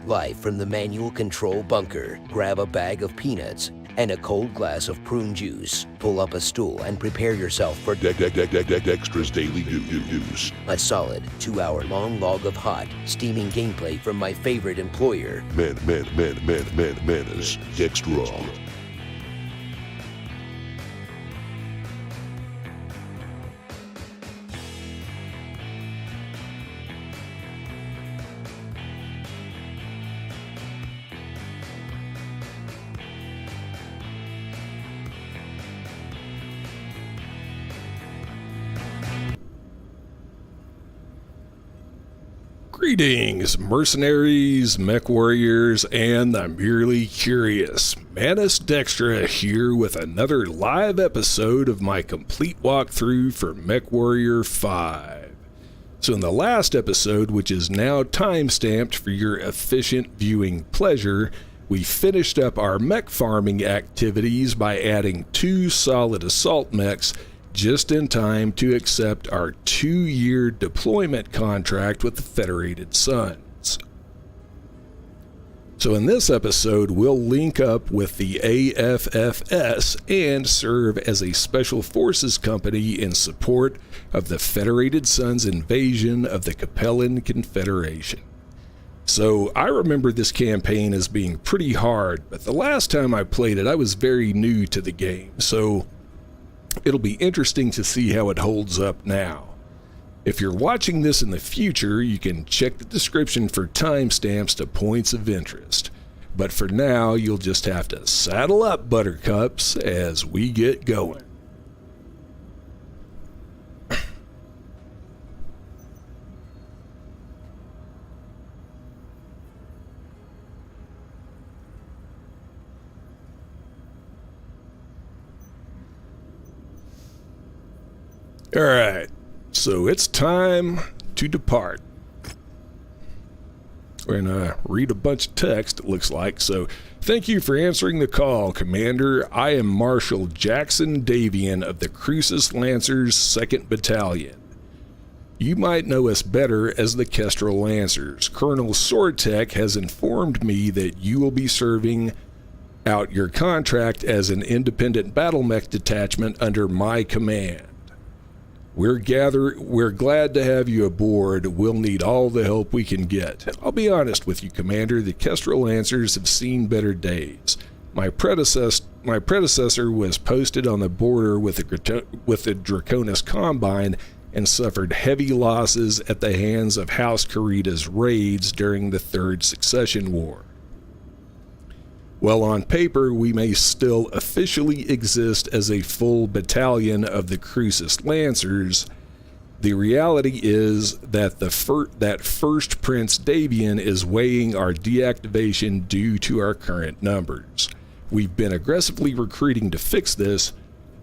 Live from the manual control bunker, grab a bag of peanuts and a cold glass of prune juice. Pull up a stool and prepare yourself for Dextra's Daily News. A solid 2-hour-long log of hot, steaming gameplay from my favorite employer. Manners, Extra. Greetings, mercenaries, mech warriors, and the merely curious. Manus Dextra here with another live episode of my complete walkthrough for MechWarrior 5. So in the last episode, which is now time-stamped for your efficient viewing pleasure, we finished up our mech farming activities by adding 2 solid assault mechs just in time to accept our 2-year deployment contract with the Federated Suns. So in this episode, we'll link up with the AFFS and serve as a special forces company in support of the Federated Suns invasion of the Capellan Confederation. So I remember this campaign as being pretty hard, but the last time I played it, I was very new to the game, so it'll be interesting to see how it holds up now. If you're watching this in the future, you can check the description for timestamps to points of interest. But for now, you'll just have to saddle up, buttercups, as we get going. Alright, so it's time to depart. We're going to read a bunch of text, it looks like. So, thank you for answering the call, Commander. I am Marshal Jackson Davian of the Crucis Lancers 2nd Battalion. You might know us better as the Kestrel Lancers. Colonel Sortek has informed me that you will be serving out your contract as an independent battle mech detachment under my command. We're glad to have you aboard. We'll need all the help we can get. I'll be honest with you, Commander, the Kestrel Lancers have seen better days. My predecessor was posted on the border with the Draconis Combine and suffered heavy losses at the hands of House Carita's raids during the Third Succession War. While on paper we may still officially exist as a full battalion of the Crucis Lancers, the reality is that that First Prince Davian is weighing our deactivation due to our current numbers. We've been aggressively recruiting to fix this,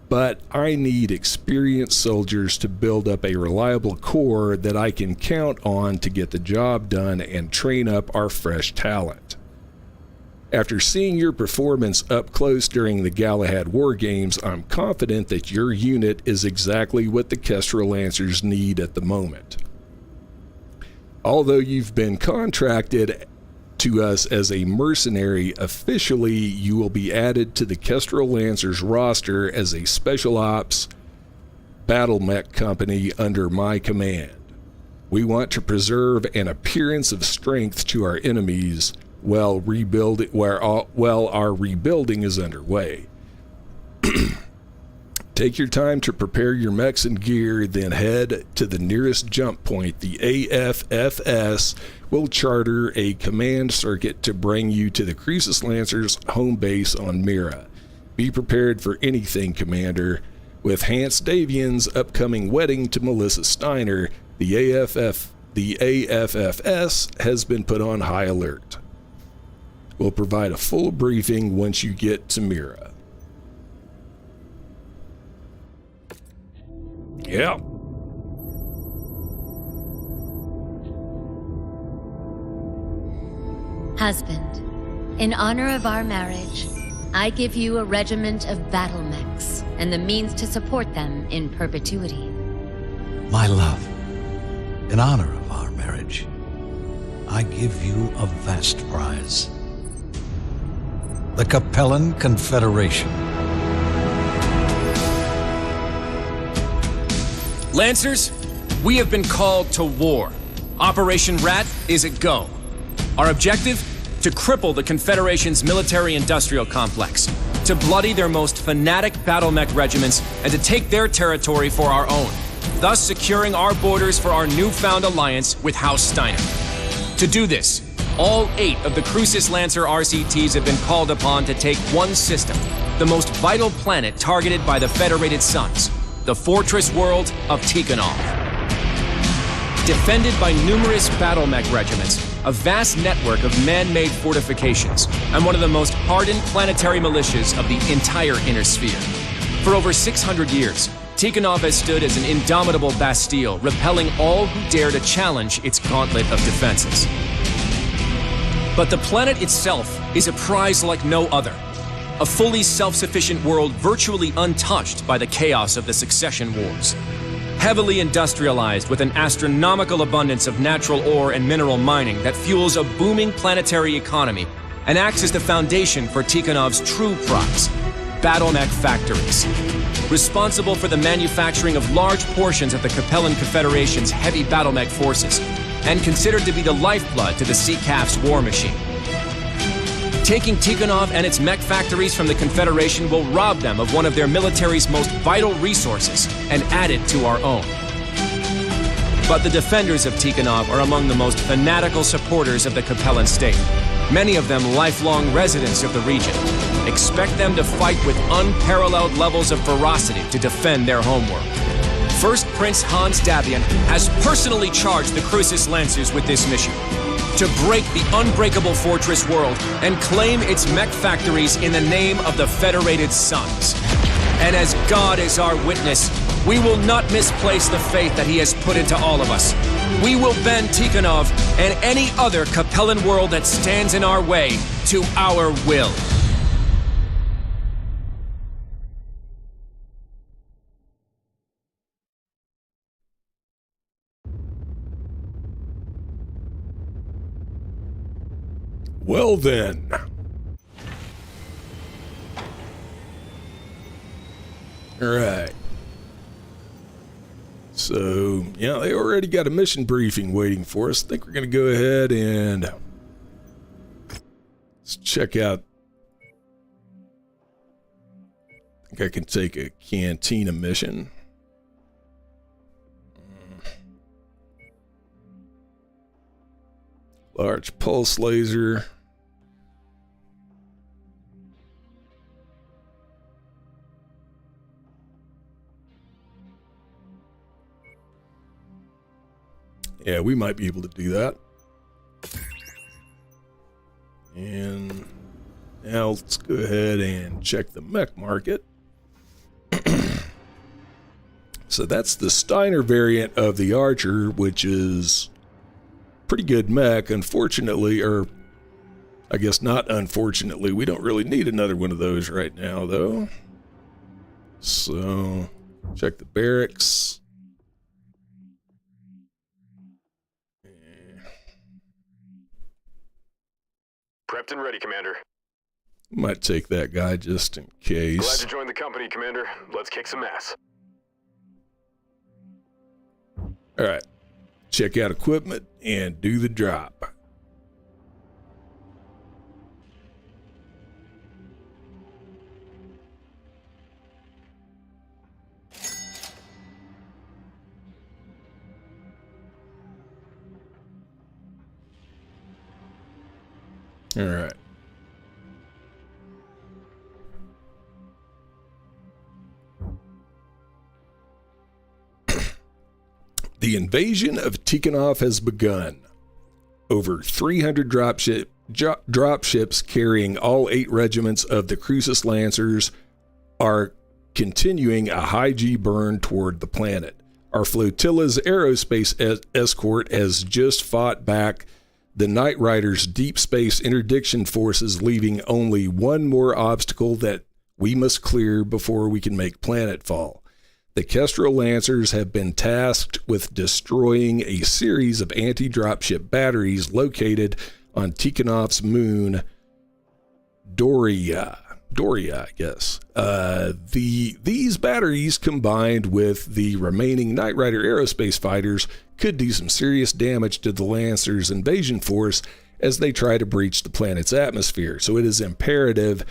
but I need experienced soldiers to build up a reliable corps that I can count on to get the job done and train up our fresh talent. After seeing your performance up close during the Galahad War Games, I'm confident that your unit is exactly what the Kestrel Lancers need at the moment. Although you've been contracted to us as a mercenary, officially you will be added to the Kestrel Lancers roster as a special ops battle mech company under my command. We want to preserve an appearance of strength to our enemies while our rebuilding is underway. Take your time to prepare your mechs and gear, then head to the nearest jump point. The AFFS will charter a command circuit to bring you to the Crucis Lancers home base on Mira. Be prepared for anything, Commander. With Hans Davian's upcoming wedding to Melissa Steiner, the AFFS has been put on high alert. We'll provide a full briefing once you get to Mira. Yeah. Husband, in honor of our marriage, I give you a regiment of battle mechs and the means to support them in perpetuity. My love, in honor of our marriage, I give you a vast prize. The Capellan Confederation. Lancers, we have been called to war. Operation Rat is a go. Our objective? To cripple the Confederation's military-industrial complex, to bloody their most fanatic battle mech regiments, and to take their territory for our own, thus securing our borders for our newfound alliance with House Steiner. To do this, all 8 of the Crucis Lancer RCTs have been called upon to take one system, the most vital planet targeted by the Federated Suns, the fortress world of Tikonov. Defended by numerous battle mech regiments, a vast network of man-made fortifications, and one of the most hardened planetary militias of the entire Inner Sphere. For over 600 years, Tikonov has stood as an indomitable bastille, repelling all who dare to challenge its gauntlet of defenses. But the planet itself is a prize like no other. A fully self-sufficient world virtually untouched by the chaos of the succession wars. Heavily industrialized with an astronomical abundance of natural ore and mineral mining that fuels a booming planetary economy and acts as the foundation for Tikonov's true prize, battle mech factories. Responsible for the manufacturing of large portions of the Capellan Confederation's heavy battle mech forces, and considered to be the lifeblood to the CCAF's war machine. Taking Tikonov and its mech factories from the Confederation will rob them of one of their military's most vital resources and add it to our own. But the defenders of Tikonov are among the most fanatical supporters of the Capellan state, many of them lifelong residents of the region. Expect them to fight with unparalleled levels of ferocity to defend their homeworld. First Prince Hans Davian has personally charged the Crucis Lancers with this mission: to break the unbreakable fortress world and claim its mech factories in the name of the Federated Suns. And as God is our witness, we will not misplace the faith that he has put into all of us. We will bend Tikonov and any other Capellan world that stands in our way to our will. Well then. All right. So, yeah, they already got a mission briefing waiting for us. I think we're going to go ahead and let's check out. I think I can take a cantina mission. Large pulse laser. Yeah, we might be able to do that. And now let's go ahead and check the mech market. So that's the Steiner variant of the Archer, which is pretty good mech. Unfortunately, or I guess not unfortunately, we don't really need another one of those right now, though. So, check the barracks. Prepped and ready, Commander. Might take that guy just in case. Glad to join the company, Commander. Let's kick some ass. All right. Check out equipment and do the drop. All right. The invasion of Tikonov has begun. Over 300 dropships carrying all 8 regiments of the Crucis Lancers are continuing a high G burn toward the planet. Our flotilla's aerospace escort has just fought back the Knight Rider's deep space interdiction forces, leaving only one more obstacle that we must clear before we can make planetfall. The Kestrel Lancers have been tasked with destroying a series of anti-dropship batteries located on Tikonov's moon, Doria, I guess. These batteries, combined with the remaining Knight Rider aerospace fighters, could do some serious damage to the Lancers' invasion force as they try to breach the planet's atmosphere. So it is imperative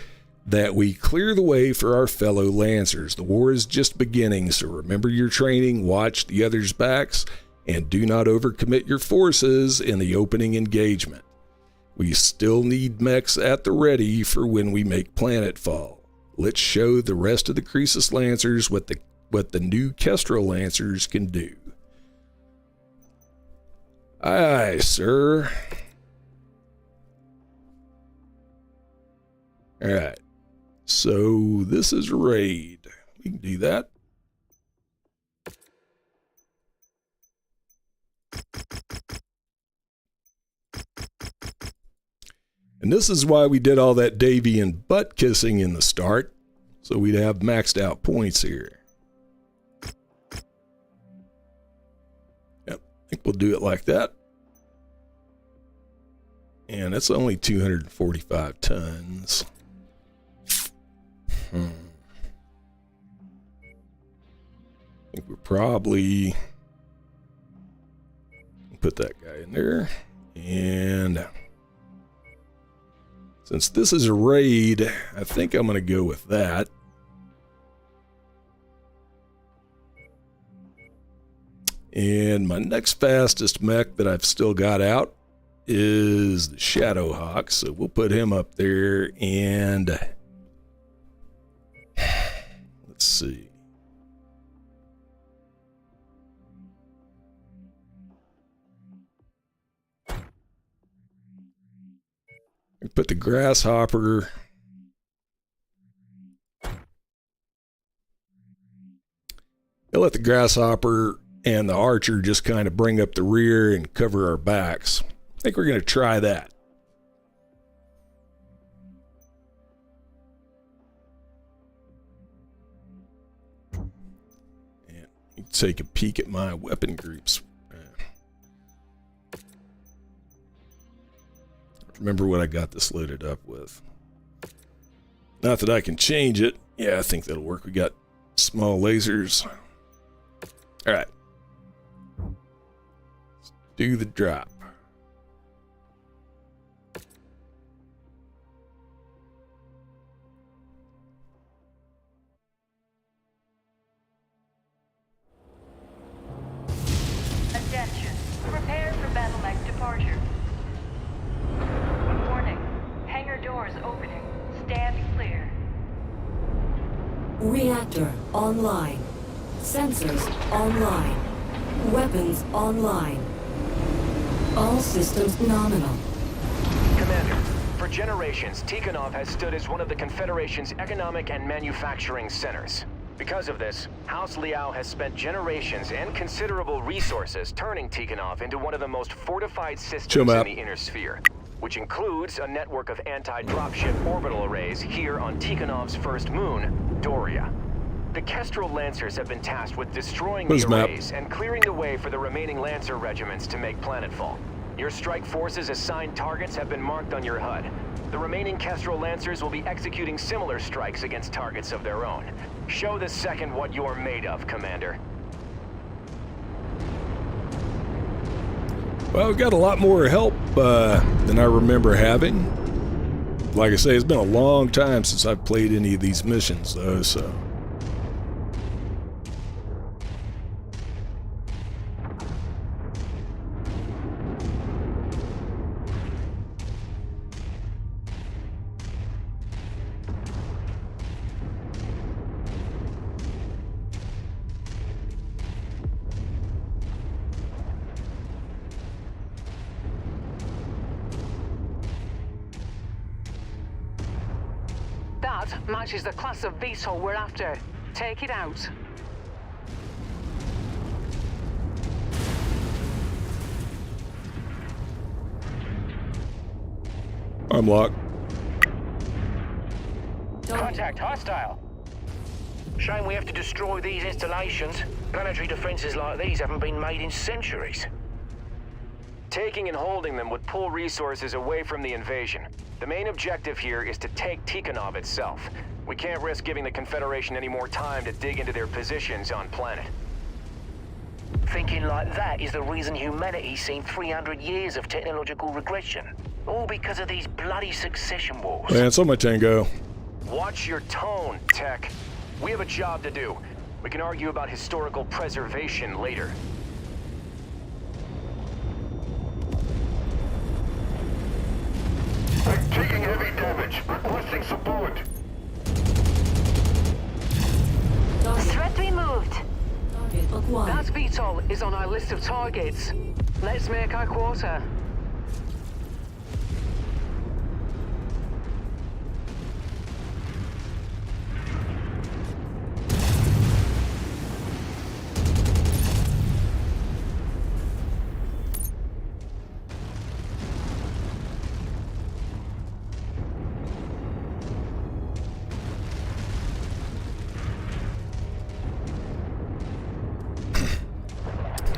that we clear the way for our fellow Lancers. The war is just beginning, so remember your training, watch the others' backs, and do not overcommit your forces in the opening engagement. We still need mechs at the ready for when we make planetfall. Let's show the rest of the Crucis Lancers what the new Kestrel Lancers can do. Aye, sir. Alright. So this is a raid. We can do that. And this is why we did all that Davian butt kissing in the start, so we'd have maxed out points here. Yep, I think we'll do it like that. And that's only 245 tons. I think we're probably put that guy in there. And since this is a raid, I think I'm going to go with that. And my next fastest mech that I've still got out is the Shadowhawk, so we'll put him up there. And let's see. Put the Grasshopper. I'll let the Grasshopper and the Archer just kind of bring up the rear and cover our backs. I think we're going to try that. And take a peek at my weapon groups. Remember what I got this loaded up with. Not that I can change it. Yeah, I think that'll work. We got small lasers. All right. Let's do the drop. Attention. Prepare for battle mech departure. Warning. Hangar doors opening. Stand clear. Reactor online. Sensors online. Weapons online. All systems nominal. Commander, for generations, Tikonov has stood as one of the Confederation's economic and manufacturing centers. Because of this, House Liao has spent generations and considerable resources turning Tikonov into one of the most fortified systems in the inner sphere, which includes a network of anti-dropship orbital arrays here on Tikonov's first moon, Doria. The Kestrel Lancers have been tasked with destroying the arrays and clearing the way for the remaining Lancer regiments to make planetfall. Your strike forces' assigned targets have been marked on your HUD. The remaining Kestrel Lancers will be executing similar strikes against targets of their own. Show the second what you're made of, Commander. Well, we've got a lot more help than I remember having. Like I say, it's been a long time since I've played any of these missions, though, so... That matches the class of VTOL we're after. Take it out. I'm locked. Contact hostile. Shame we have to destroy these installations. Planetary defenses like these haven't been made in centuries. Taking and holding them would pull resources away from the invasion. The main objective here is to take Tikonov itself. We can't risk giving the Confederation any more time to dig into their positions on planet. Thinking like that is the reason humanity's seen 300 years of technological regression. All because of these bloody succession wars. Lance on my tango. Watch your tone, Tech. We have a job to do. We can argue about historical preservation later. I'm taking heavy damage. Requesting support. Threat removed. Target acquired. That VTOL is on our list of targets. Let's make our quarter.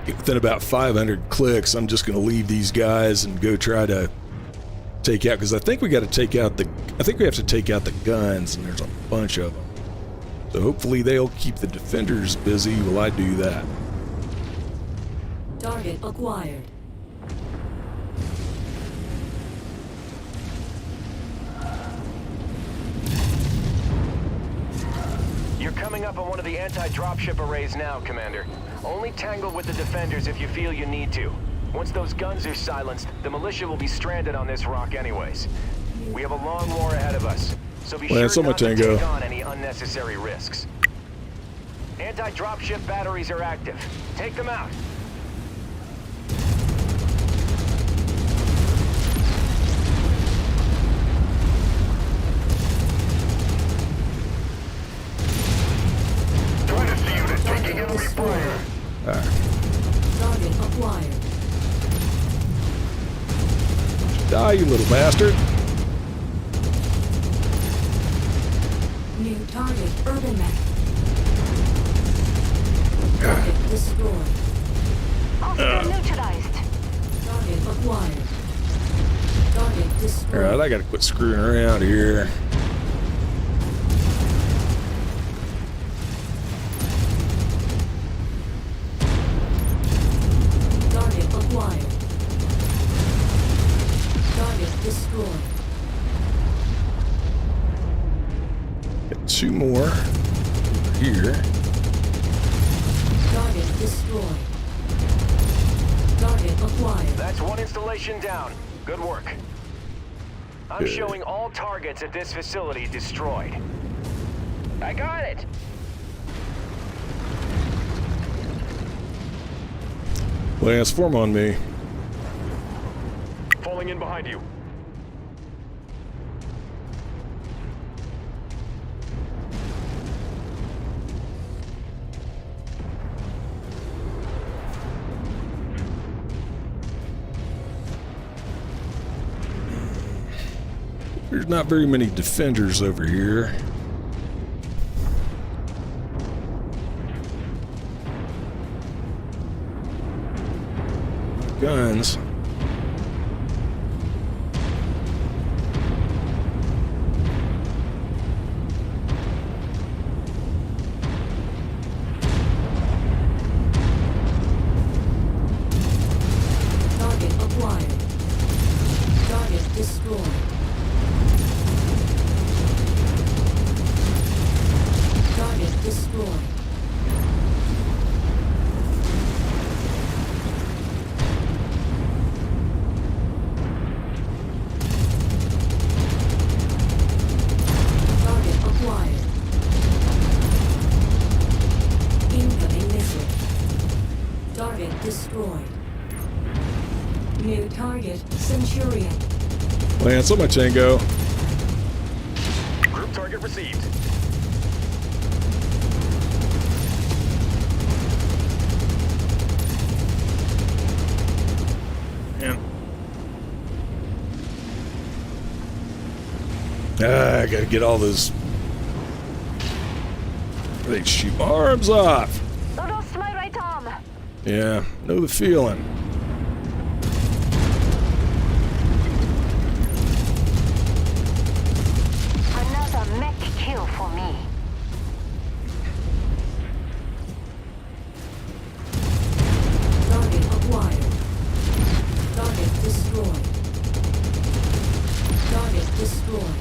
Within about 500 clicks, I'm just going to leave these guys and go try to take out, because I think we got to take out the, I think we have to take out the guns, and there's a bunch of them. So hopefully they'll keep the defenders busy while I do that. Target acquired. You're coming up on one of the anti-dropship arrays now, Commander. Only tangle with the defenders if you feel you need to. Once those guns are silenced, the militia will be stranded on this rock anyways. We have a long war ahead of us, so be sure not to take on any unnecessary risks. Anti-dropship batteries are active. Take them out. Target acquired. Die, you little bastard. New target, urban mech. Target destroyed. Hostile neutralized. Target acquired. Target destroyed. Alright, I gotta quit screwing around here. Target acquired. Target destroyed. Got two more over here. Target destroyed. Target acquired. That's one installation down. Good work. I'm showing all targets at this facility destroyed. I got it. Lance, form on me. Falling in behind you. There's not very many defenders over here. Guns. Target acquired. Target destroyed. Target destroyed. Target acquired. Incoming missile. Target destroyed. New target, Centurion. Lance on my tango. Group target received. I gotta get all those They shoot my arms off. Lost my right arm. Yeah, know the feeling. Another mech kill for me. Target acquired. Target destroyed. Target destroyed.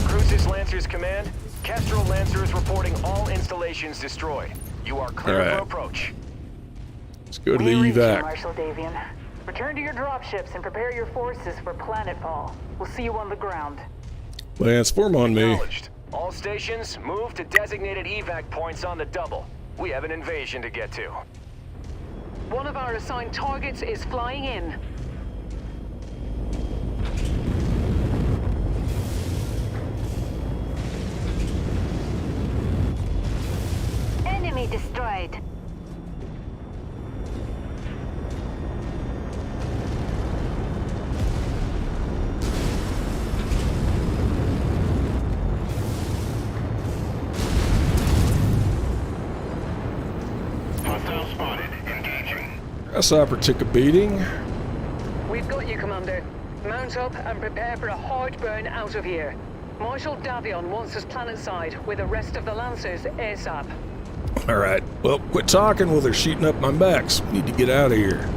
Crucis Lancers Command, Kestrel Lancers reporting all installations destroyed. You are clear for approach. Let's go to the We reach you, evac. Marshal Davian. Return to your dropships and prepare your forces for planetfall. We'll see you on the ground. Lance, form on me. Acknowledged. All stations, move to designated evac points on the double. We have an invasion to get to. One of our assigned targets is flying in. Enemy destroyed. Hostile spotted. Engaging. Grasshopper took a beating. We've got you, Commander. Mount up and prepare for a hard burn out of here. Marshal Davion wants us planetside with the rest of the Lancers ASAP. Alright, well, quit talking while they're shooting up my backs. Need to get out of here.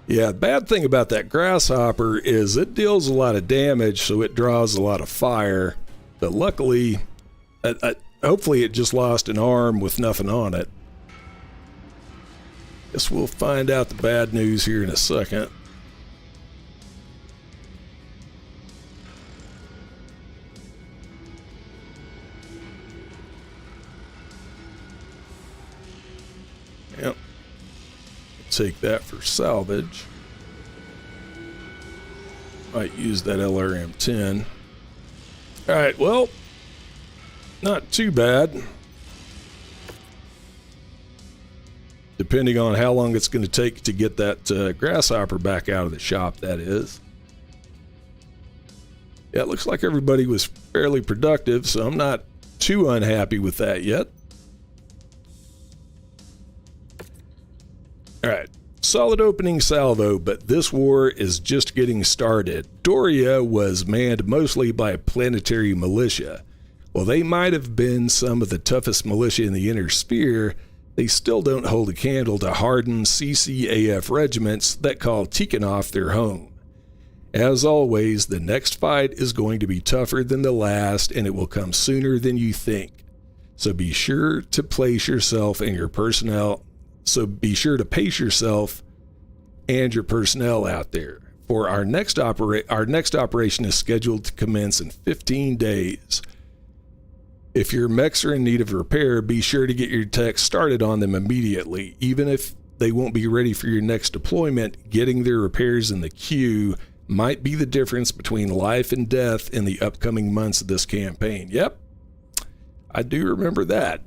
Yeah, the bad thing about that grasshopper is it deals a lot of damage, so it draws a lot of fire. But luckily, hopefully it just lost an arm with nothing on it. Guess we'll find out the bad news here in a second. Yep. Take that for salvage. Might use that LRM-10. Alright, well, not too bad. Depending on how long it's going to take to get that grasshopper back out of the shop, that is. Yeah, it looks like everybody was fairly productive, so I'm not too unhappy with that yet. Alright, solid opening salvo, but this war is just getting started. Doria was manned mostly by planetary militia. While they might have been some of the toughest militia in the inner sphere, they still don't hold a candle to hardened CCAF regiments that call Tikonov their home. As always, the next fight is going to be tougher than the last, and it will come sooner than you think. So be sure to place yourself and your personnel. So be sure to pace yourself and your personnel out there. For our next operation is scheduled to commence in 15 days. If your mechs are in need of repair, be sure to get your techs started on them immediately. Even if they won't be ready for your next deployment, getting their repairs in the queue might be the difference between life and death in the upcoming months of this campaign. Yep, I do remember that.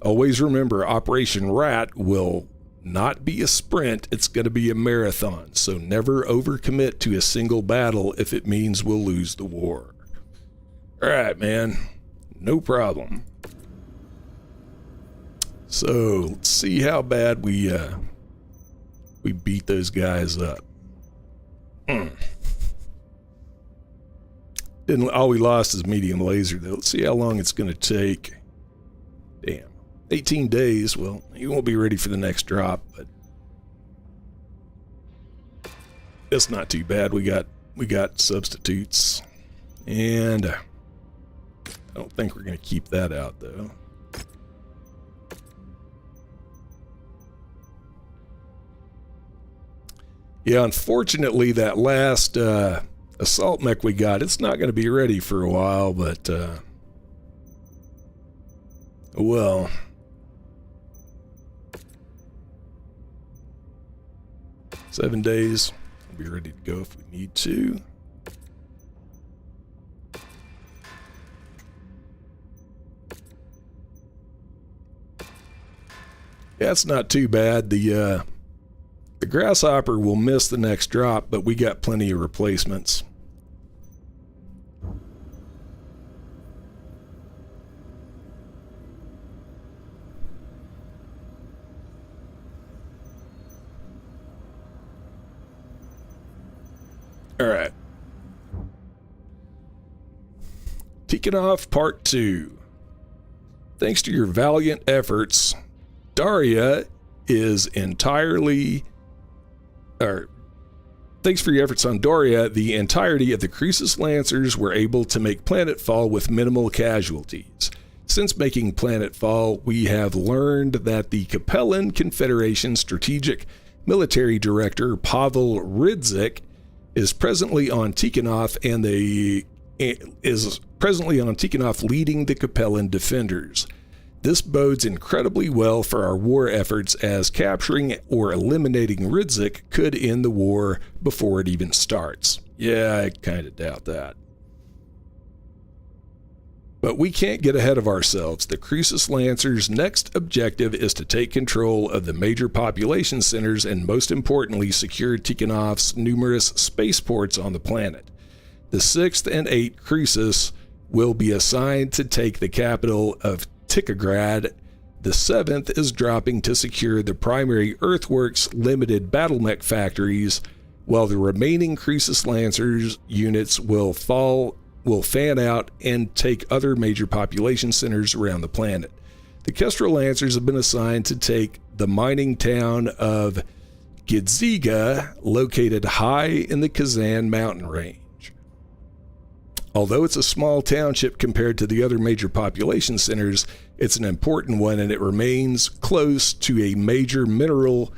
Always remember, Operation Rat will not be a sprint, it's going to be a marathon. So never overcommit to a single battle if it means we'll lose the war. All right, man. No problem. So let's see how bad we beat those guys up. All we lost is medium laser though. Let's see how long it's going to take. Damn, 18 days. Well, you won't be ready for the next drop, but that's not too bad. We got substitutes, and I don't think we're going to keep that out, though. Yeah, unfortunately, that last assault mech we got, it's not going to be ready for a while, but, well. Seven days. We'll be ready to go if we need to. Yeah, it's not too bad. The grasshopper will miss the next drop, but we got plenty of replacements. Alright. Tikonov Part 2. Thanks to your valiant efforts, Daria is entirely... Thanks for your efforts on Daria, the entirety of the Crucis Lancers were able to make planetfall with minimal casualties. Since making planetfall, we have learned that the Capellan Confederation Strategic Military Director Pavel Ridzik is presently on Tikonov leading the Capellan Defenders. This bodes incredibly well for our war efforts, as capturing or eliminating Ridzik could end the war before it even starts. Yeah, I kind of doubt that. But we can't get ahead of ourselves. The Crucis Lancers' next objective is to take control of the major population centers and, most importantly, secure Tikonov's numerous spaceports on the planet. The 6th and 8th Crucis will be assigned to take the capital of Tigrad. The 7th is dropping to secure the primary Earthworks limited battle mech factories, while the remaining Crucis Lancers units will fan out and take other major population centers around the planet. The Kestrel Lancers have been assigned to take the mining town of Gidziga, located high in the Kazan mountain range. Although it's a small township compared to the other major population centers, it's an important one, and it remains close to a major mineral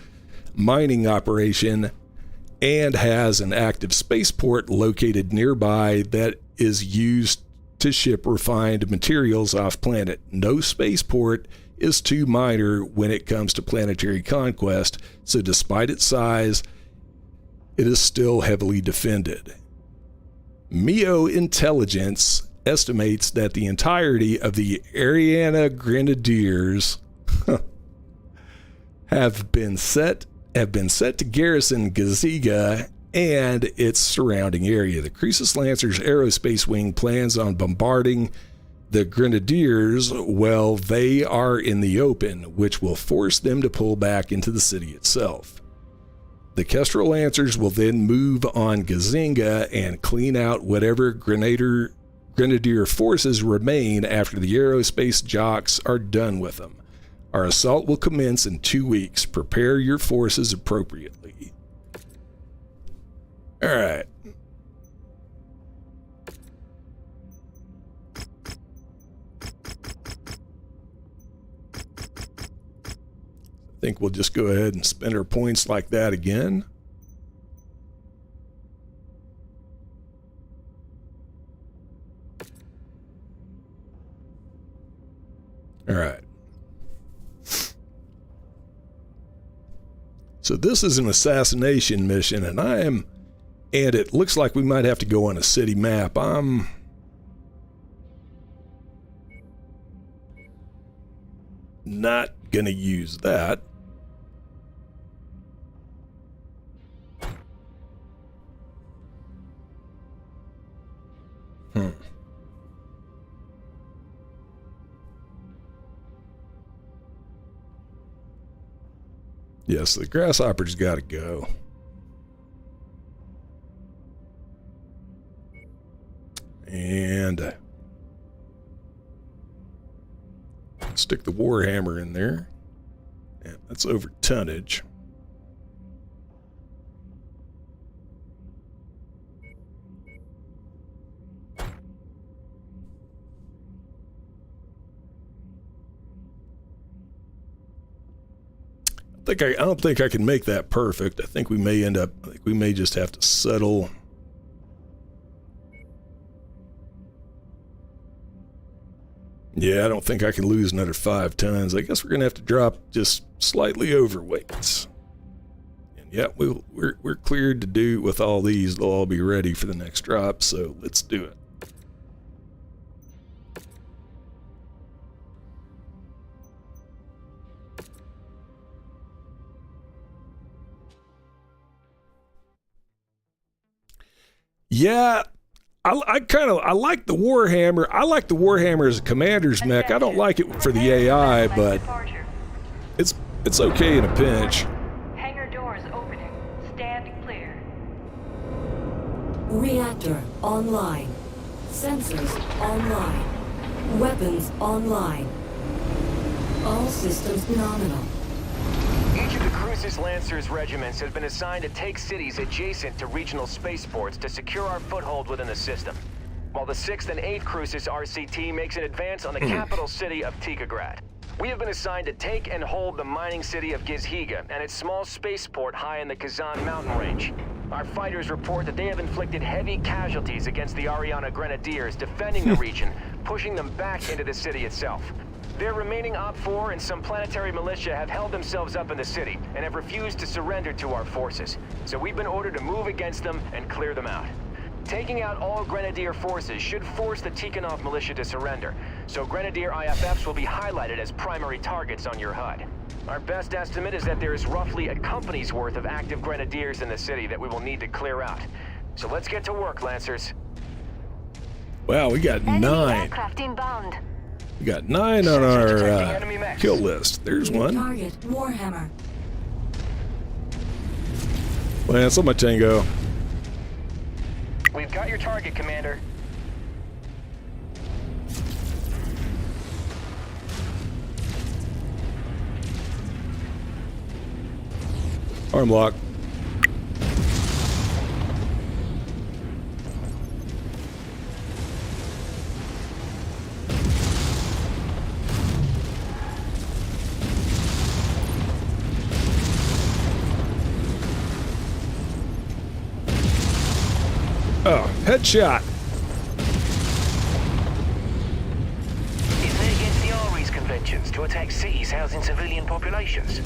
mining operation and has an active spaceport located nearby that is used to ship refined materials off planet. No spaceport is too minor when it comes to planetary conquest, so despite its size, it is still heavily defended. Mio Intelligence estimates that the entirety of the Ariana Grenadiers have been set to garrison Giziga and its surrounding area. The Crucis Lancers Aerospace Wing plans on bombarding the Grenadiers while they are in the open, which will force them to pull back into the city itself. The Kestrel Lancers will then move on Gizinga and clean out whatever Grenadier forces remain after the aerospace jocks are done with them. Our assault will commence in 2 weeks. Prepare your forces appropriately. All right. I think we'll just go ahead and spend our points like that again. All right. So this is an assassination mission, and it looks like we might have to go on a city map. I'm not gonna use that. Yes, the grasshopper's got to go. And stick the Warhammer in there. Yeah, that's over tonnage. I don't think I can make that perfect. I think we may just have to settle. Yeah, I don't think I can lose another 5 tons. I guess we're gonna have to drop just slightly overweight. And yeah, we're cleared to do with all these. They'll all be ready for the next drop, so let's do it. Yeah, I like the Warhammer. I like the Warhammer as a commander's mech. I don't like it for the AI, but it's okay in a pinch. Hangar doors opening. Stand clear. Reactor online. Sensors online. Weapons online. All systems nominal. Each of the Crucis Lancers regiments has been assigned to take cities adjacent to regional spaceports to secure our foothold within the system, while the 6th and 8th Crucis RCT makes an advance on the capital city of Tigress. We have been assigned to take and hold the mining city of Gizhiga and its small spaceport high in the Kazan mountain range. Our fighters report that they have inflicted heavy casualties against the Ariana Grenadiers defending the region, pushing them back into the city itself. Their remaining Op-4 and some planetary militia have held themselves up in the city and have refused to surrender to our forces. So we've been ordered to move against them and clear them out. Taking out all Grenadier forces should force the Tikonov militia to surrender, so Grenadier AFFS will be highlighted as primary targets on your HUD. Our best estimate is that there is roughly a company's worth of active Grenadiers in the city that we will need to clear out. So let's get to work, Lancers. Wow, we got 9. Aircraft inbound. We got 9 on our kill list. There's one. Target Warhammer. Lance on my Tango. We've got your target, Commander. Arm lock. Oh, headshot. Isn't it against the Ares Conventions to attack cities housing civilian populations?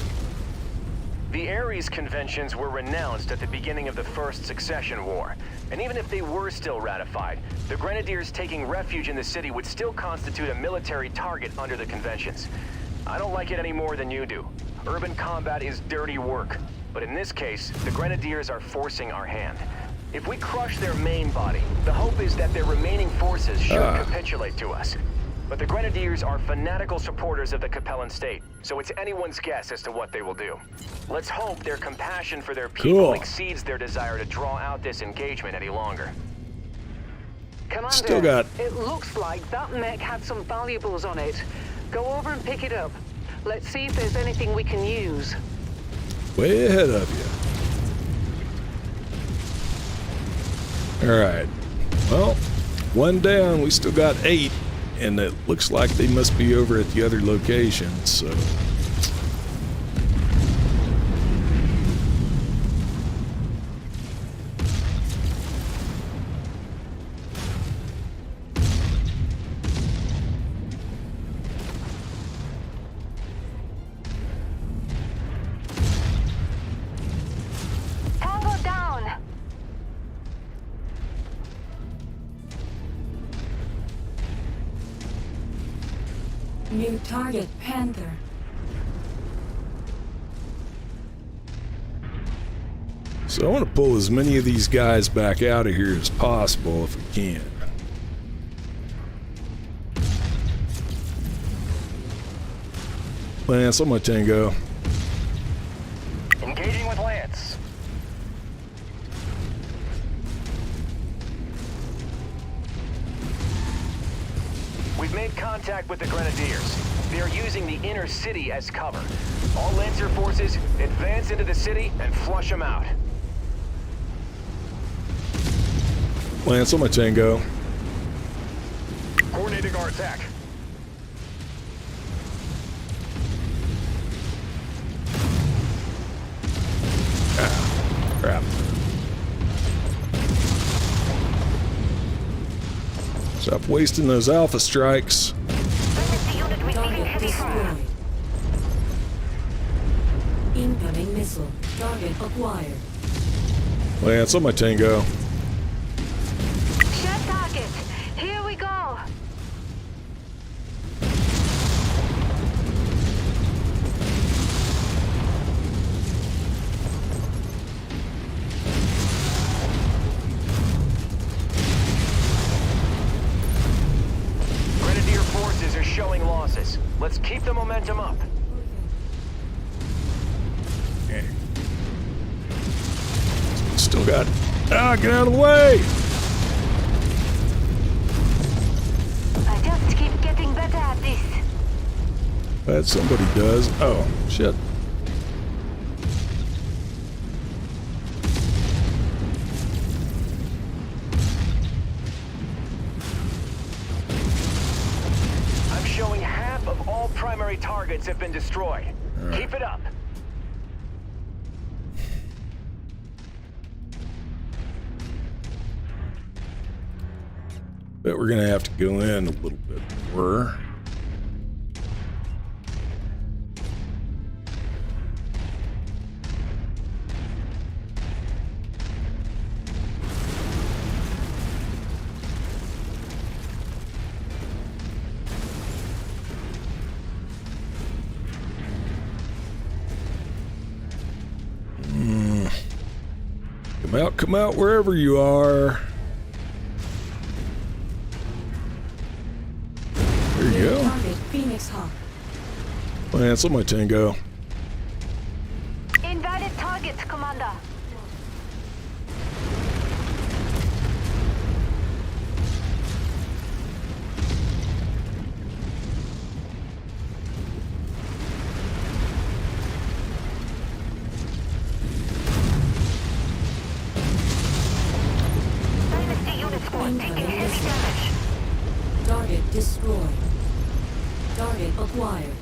The Ares Conventions were renounced at the beginning of the First Succession War, and even if they were still ratified, the Grenadiers taking refuge in the city would still constitute a military target under the conventions. I don't like it any more than you do. Urban combat is dirty work, but in this case, the Grenadiers are forcing our hand. If we crush their main body, the hope is that their remaining forces should capitulate to us. But the Grenadiers are fanatical supporters of the Capellan state, so it's anyone's guess as to what they will do. Let's hope their compassion for their people exceeds their desire to draw out this engagement any longer. Commander, Still got... it looks like that mech had some valuables on it. Go over and pick it up. Let's see if there's anything we can use. Way ahead of you. Alright. Well, 1 down. We still got 8. And it looks like they must be over at the other location, so... Tango down. New target Panther. So I want to pull as many of these guys back out of here as possible if we can. Lance on my Tango. Engaging with Lance. We've made contact with the Grenadiers. They are using the inner city as cover. All Lancer forces, advance into the city and flush them out. Lance on my Tango. Coordinating our attack. Ah, crap. Stop wasting those alpha strikes. Target destroyed. Incoming missile. Target acquired. Lance on my Tango. Share target. Here we go. Grenadier forces are showing losses. Let's keep the momentum up. Okay. Still got Ah, get out of the way! I just keep getting better at this. That somebody does. Oh, shit. I'm showing half of all primary targets have been destroyed. Right. Keep it up. Bet we're gonna have to go in a little bit more. Come out wherever you are. There you go. Phoenix Hawk. Lance on my tango. Invalid target, Commander. Target destroyed. Target acquired.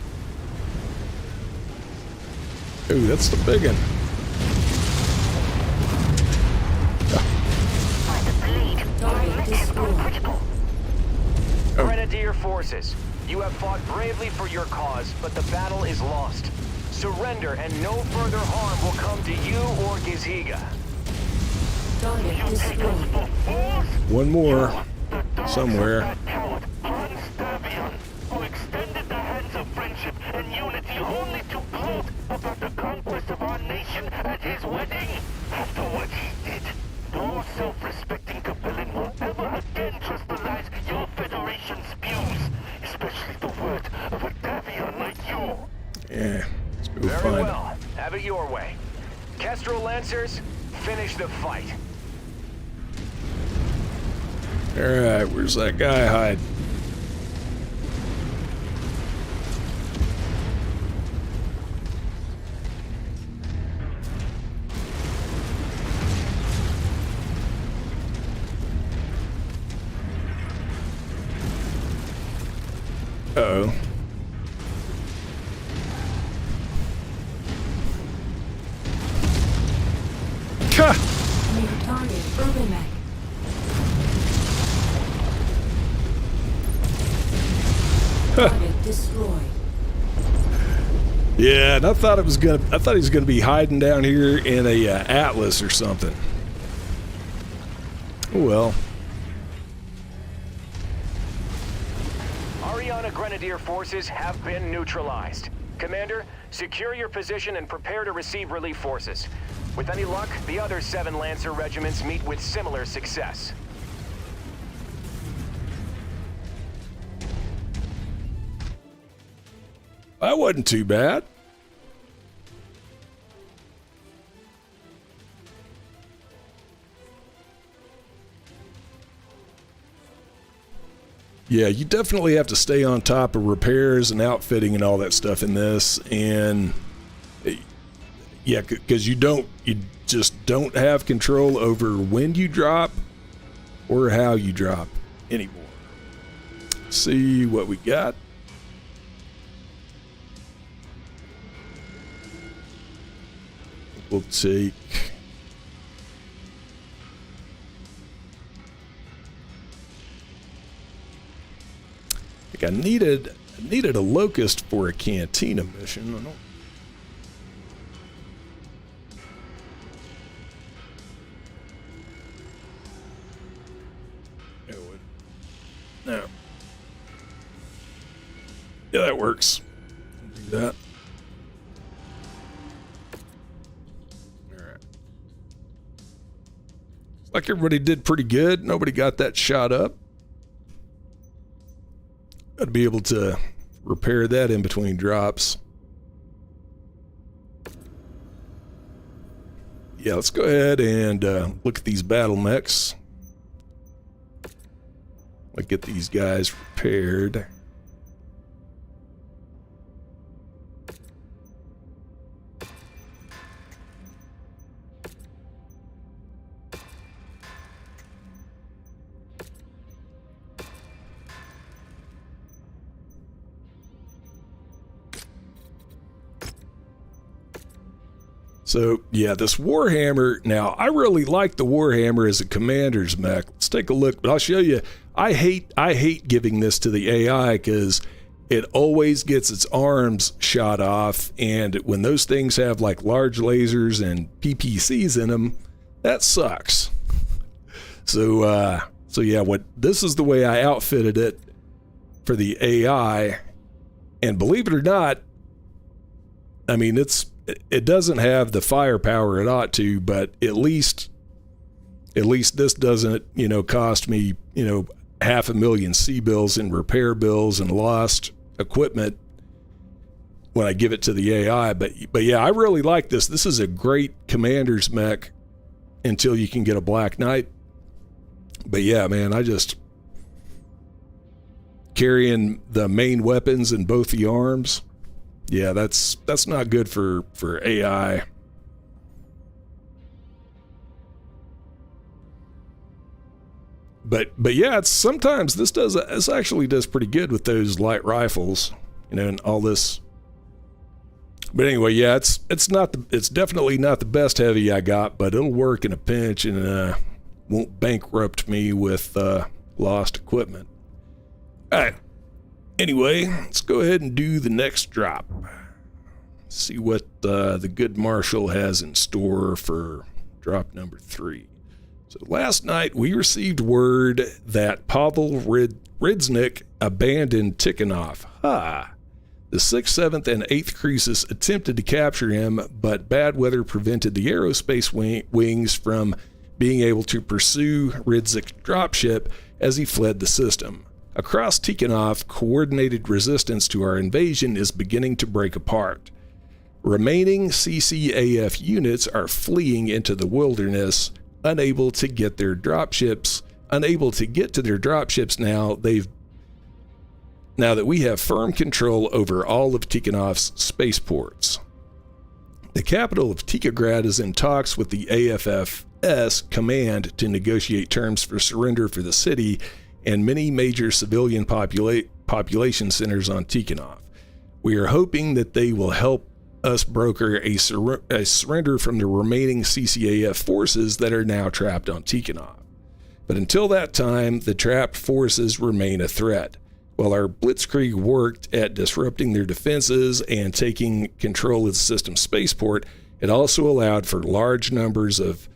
Ooh, that's the big one. Target destroyed. Grenadier forces, you have fought bravely for your cause, but the battle is lost. Surrender and no further harm will come to you or Gizhiga. Target destroyed. One more. Somewhere. Who extended the hands of friendship and unity only to gloat about the conquest of our nation at his wedding. After what he did, no self-respecting Capellan will ever again trust the lies your Federation spews, especially the word of a Davion like you. Yeah, let's go Very find well. him. Have it your way. Kestrel Lancers, finish the fight. Alright, where's that guy hiding? Uh-oh. Ka! New target, Urban Mech. Target destroyed. Yeah, and I thought he was gonna be hiding down here in a Atlas or something. Oh well. Ariana Grenadier forces have been neutralized. Commander, secure your position and prepare to receive relief forces. With any luck, the other 7 Lancer regiments meet with similar success. That wasn't too bad. Yeah, you definitely have to stay on top of repairs and outfitting and all that stuff in this, and yeah, because you just don't have control over when you drop or how you drop anymore. Let's see what we got. We'll take I needed a locust for a cantina mission. I don't. No. Yeah, that works. Do that. Alright. Like everybody did pretty good. Nobody got that shot up. Got to be able to repair that in between drops. yeah, let's go ahead and look at these battle mechs. Let's get these guys repaired. So, yeah, this Warhammer, now, I really like the Warhammer as a commander's mech. Let's take a look, but I'll show you. I hate giving this to the AI because it always gets its arms shot off, and when those things have, like, large lasers and PPCs in them, that sucks. So yeah, this is the way I outfitted it for the AI, and believe it or not, I mean, it doesn't have the firepower it ought to, but at least this doesn't, you know, cost me, you know, $500,000 C-bills and repair bills and lost equipment when I give it to the AI. But yeah, I really like this. This is a great commander's mech until you can get a Black Knight. But yeah, man, I just carrying the main weapons in both the arms. Yeah, that's not good for AI. But yeah, sometimes this actually does pretty good with those light rifles, you know, and all this. But anyway, yeah, it's definitely not the best heavy I got, but it'll work in a pinch and won't bankrupt me with lost equipment. All right. Anyway, let's go ahead and do the next drop. See what the good Marshal has in store for drop number 3. So last night we received word that Pavel Ridznik abandoned Tikonov. The 6th, 7th, and 8th Crucis attempted to capture him, but bad weather prevented the aerospace wings from being able to pursue Ridznik's dropship as he fled the system. Across Tikonov, coordinated resistance to our invasion is beginning to break apart. Remaining CCAF units are fleeing into the wilderness, unable to get to their dropships now that we have firm control over all of Tikonov's spaceports. The capital of Tikograd is in talks with the AFFS command to negotiate terms for surrender for the city and many major civilian population centers on Tikonov. We are hoping that they will help us broker a surrender from the remaining CCAF forces that are now trapped on Tikonov. But until that time, the trapped forces remain a threat. While our blitzkrieg worked at disrupting their defenses and taking control of the system's spaceport, it also allowed for large numbers of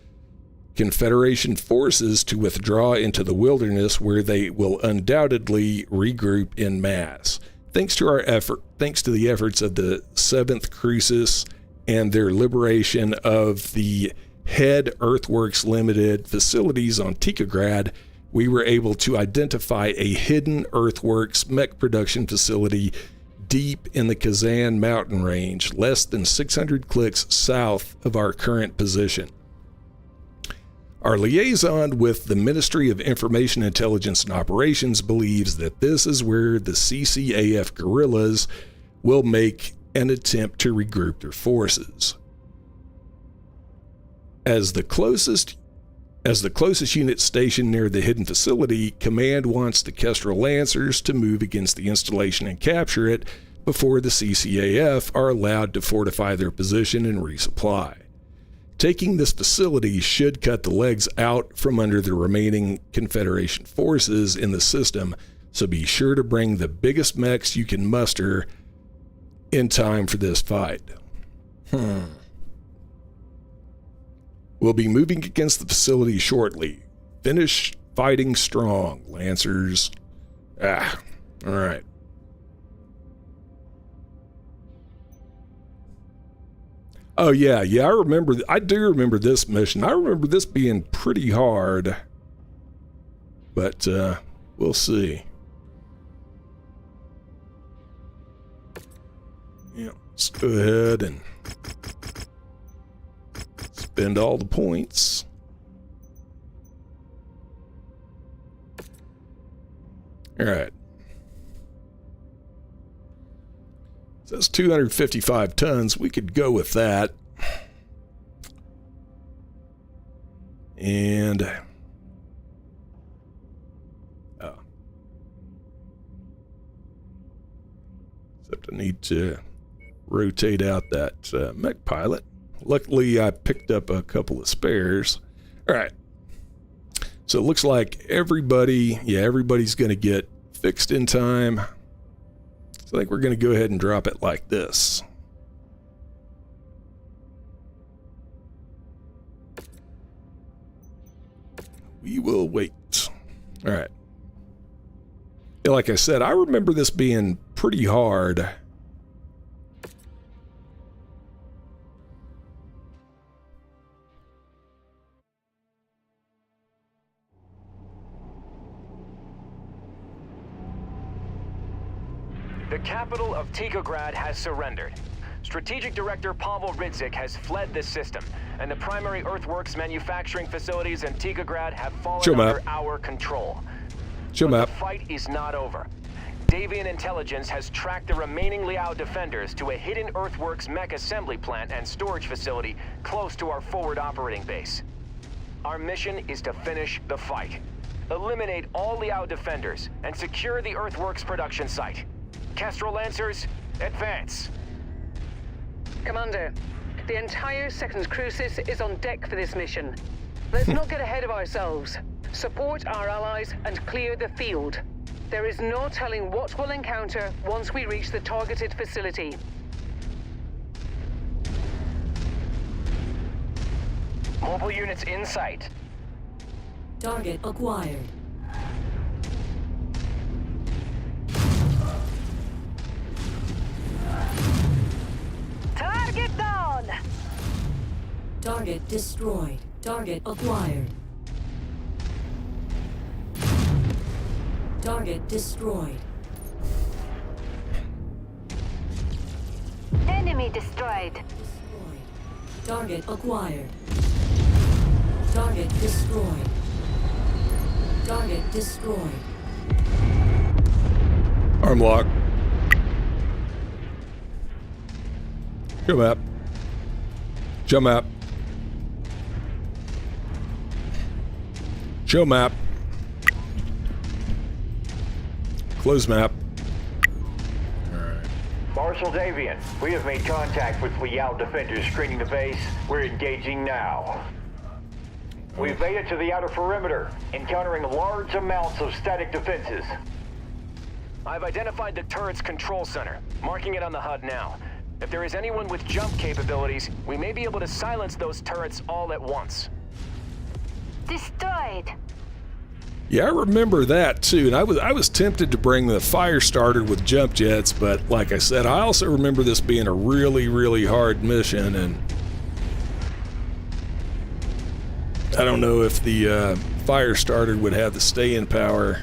Confederation forces to withdraw into the wilderness, where they will undoubtedly regroup en masse. Thanks to the efforts of the 7th Crucis and their liberation of the Head Earthworks Limited facilities on Tikograd, we were able to identify a hidden Earthworks mech production facility deep in the Kazan mountain range, less than 600 clicks south of our current position. Our liaison with the Ministry of Information Intelligence and Operations believes that this is where the CCAF guerrillas will make an attempt to regroup their forces. As the closest unit stationed near the hidden facility, Command wants the Kestrel Lancers to move against the installation and capture it before the CCAF are allowed to fortify their position and resupply. Taking this facility should cut the legs out from under the remaining Confederation forces in the system, so be sure to bring the biggest mechs you can muster in time for this fight. We'll be moving against the facility shortly. Finish fighting strong, Lancers. All right. Oh, yeah, I do remember this mission. I remember this being pretty hard. But, we'll see. Yeah, let's go ahead and spend all the points. All right. So that's 255 tons. We could go with that. And except I need to rotate out that mech pilot. Luckily, I picked up a couple of spares. All right. So it looks like everybody's going to get fixed in time. So I think we're going to go ahead and drop it like this. We will wait. All right. Yeah, like I said, I remember this being pretty hard. The capital of Tikograd has surrendered. Strategic Director Pavel Ridzik has fled this system, and the primary earthworks manufacturing facilities in Tikograd have fallen under our control. The fight is not over. Davian intelligence has tracked the remaining Liao defenders to a hidden earthworks mech assembly plant and storage facility close to our forward operating base. Our mission is to finish the fight. Eliminate all Liao defenders and secure the earthworks production site. Kestrel Lancers, advance! Commander, the entire 2nd Crucis is on deck for this mission. Let's not get ahead of ourselves. Support our allies and clear the field. There is no telling what we'll encounter once we reach the targeted facility. Mobile units in sight. Target acquired. Target down! Target destroyed. Target acquired. Target destroyed. Enemy destroyed. Target acquired. Target destroyed. Target destroyed. Arm lock. Show map. Show map. Show map. Close map. Alright. Marshal Davian, we have made contact with Liao defenders screening the base. We're engaging now. We've made it to the outer perimeter, encountering large amounts of static defenses. I've identified the turret's control center, marking it on the HUD now. If there is anyone with jump capabilities, we may be able to silence those turrets all at once. Destroyed. Yeah, I remember that too, and I was tempted to bring the fire starter with jump jets, but like I said, I also remember this being a really, really hard mission, and I don't know if the fire starter would have the stay-in power.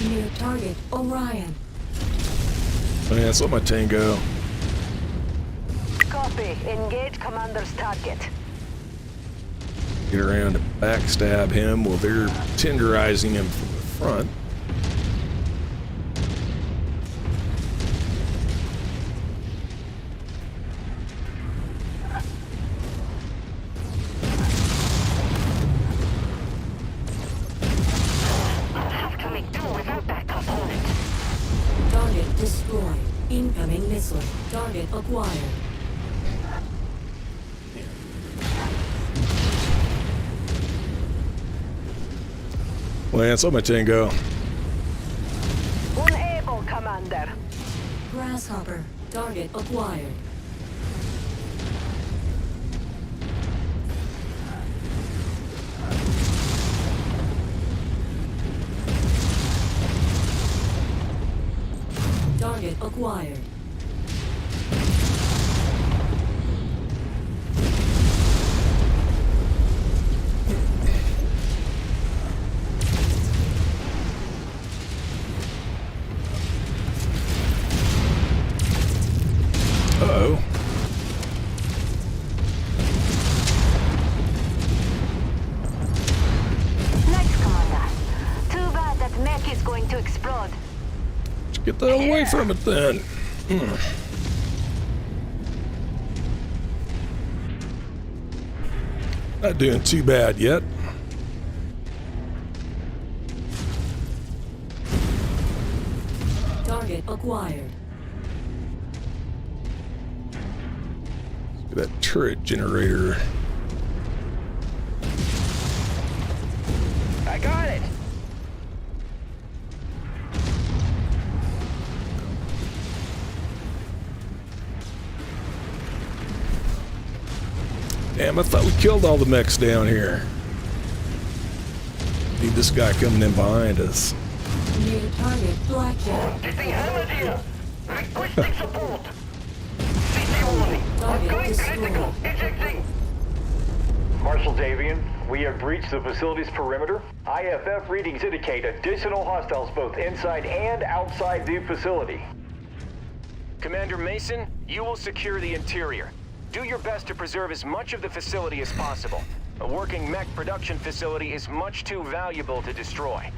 Near target Orion. Oh yeah, let's let my tango. Copy. Engage commander's target. Get around to backstab him while they're tenderizing him from the front. How can we do without that component? Target destroyed. Incoming missile. Target acquired. Lance, let my tango. Unable, Commander. Grasshopper. Target acquired. Target acquired. to explode. Let's get the hell away from it then. Not doing too bad yet. Target acquired. Look at that turret generator. I got it. Damn, I thought we killed all the mechs down here. Need this guy coming in behind us. New target blackjack. Getting hammered here. Requesting support. CT warning. I'm going critical. Ejecting. Marshal Davian, we have breached the facility's perimeter. IFF readings indicate additional hostiles both inside and outside the facility. Commander Mason, you will secure the interior. Do your best to preserve as much of the facility as possible. A working mech production facility is much too valuable to destroy.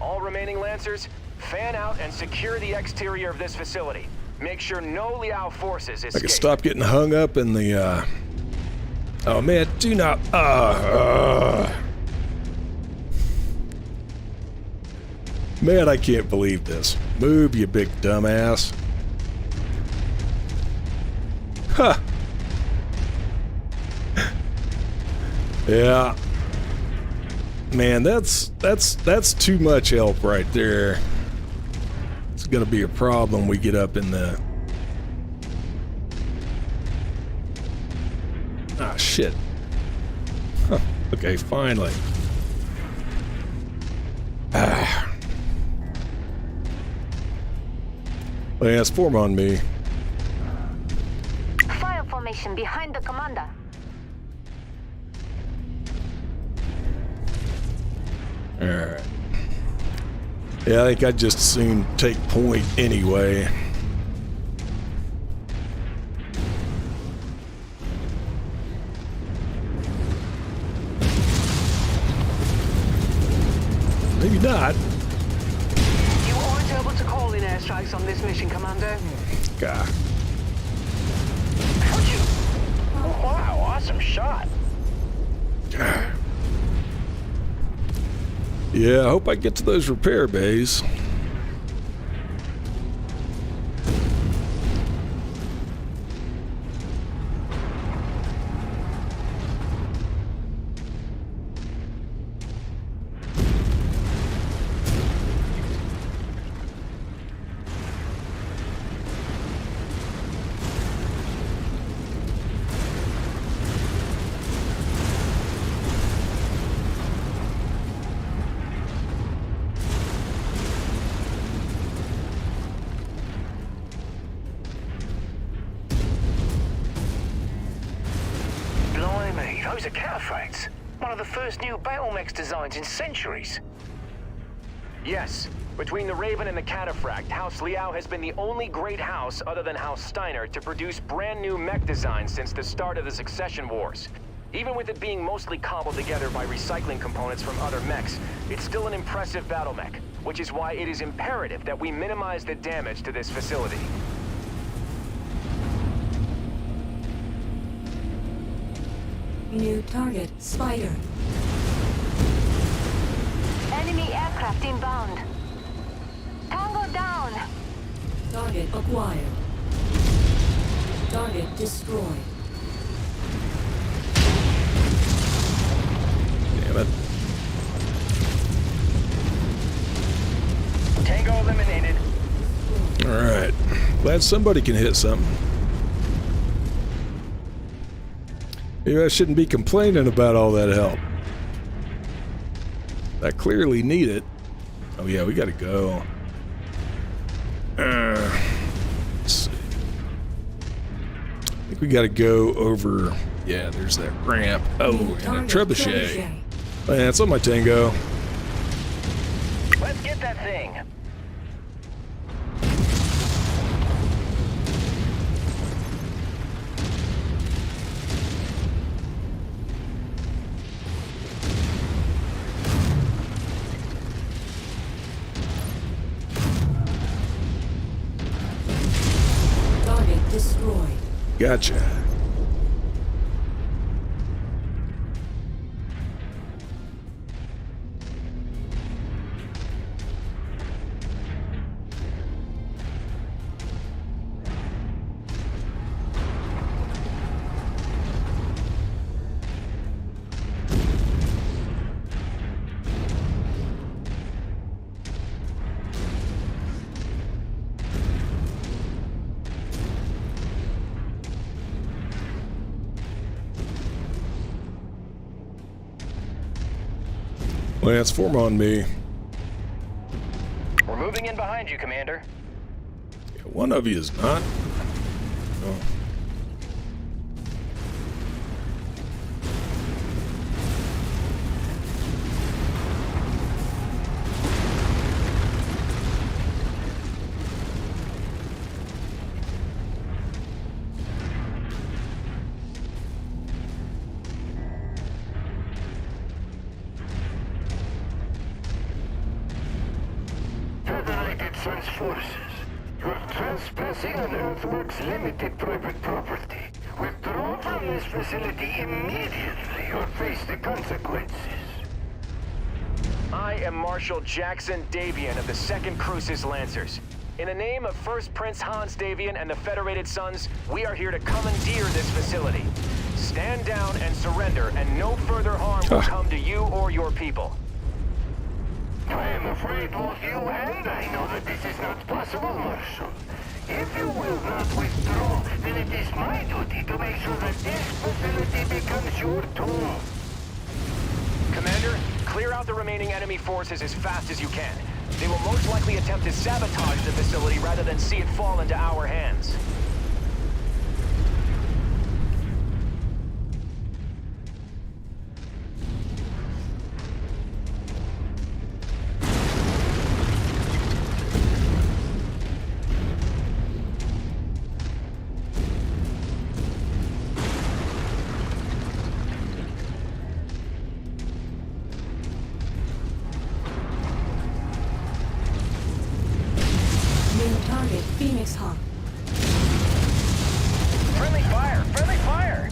All remaining Lancers, fan out and secure the exterior of this facility. Make sure no Liao forces escape. I can stop getting hung up in the, Oh man, do not, Man, I can't believe this. Move, you big dumbass. Huh. Yeah. Man, that's too much help right there. It's gonna be a problem we get up in the... Ah, shit. Huh. Okay, finally. Ah. Lance, form on me. Fire formation behind the commander. Alright. Yeah, I think I'd just as soon take point anyway. Maybe not. You aren't able to call in airstrikes on this mission, Commander. God. How'd you? Oh, wow, awesome shot. Yeah, I hope I get to those repair bays. Those are Cataphracts. One of the first new battle mechs designs in centuries. Yes. Between the Raven and the Cataphract, House Liao has been the only great house other than House Steiner to produce brand new mech designs since the start of the Succession Wars. Even with it being mostly cobbled together by recycling components from other mechs, it's still an impressive battle mech, which is why it is imperative that we minimize the damage to this facility. New target, Spider. Enemy aircraft inbound. Tango down. Target acquired. Target destroyed. Damn it. Tango eliminated. Alright. Glad somebody can hit something. Maybe I shouldn't be complaining about all that help. I clearly need it. Oh yeah, we gotta go. Let's see. I think we gotta go over... Yeah, there's that ramp. Oh, and a trebuchet. Oh, yeah, it's on my Tango. Let's get that thing. Gotcha. Lance, form on me. We're moving in behind you, Commander. Yeah, one of you is not. Oh. Federated Suns forces, you're trespassing on Earthworks Limited private property. Withdraw from this facility immediately or face the consequences. I am Marshal Jackson Davian of the 2nd Crucis Lancers. In the name of First Prince Hans Davian and the Federated Suns, we are here to commandeer this facility. Stand down and surrender, and no further harm will come to you or your people. I am afraid both you and I know that this is not possible, Marshal. If you will not withdraw, then it is my duty to make sure that this facility becomes your tomb. Commander, clear out the remaining enemy forces as fast as you can. They will most likely attempt to sabotage the facility rather than see it fall into our hands. Target Phoenix Hawk. Friendly fire! Friendly fire!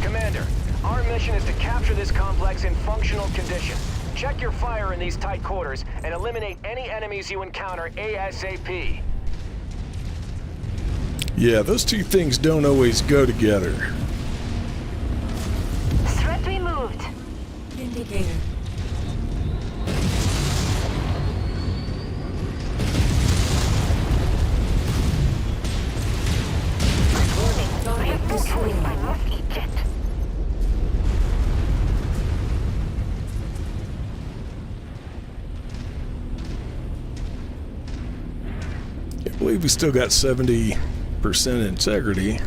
Commander, our mission is to capture this complex in functional condition. Check your fire in these tight quarters and eliminate any enemies you encounter ASAP. Yeah, those two things don't always go together. Threat removed. Indicator. I believe we still got 70% integrity.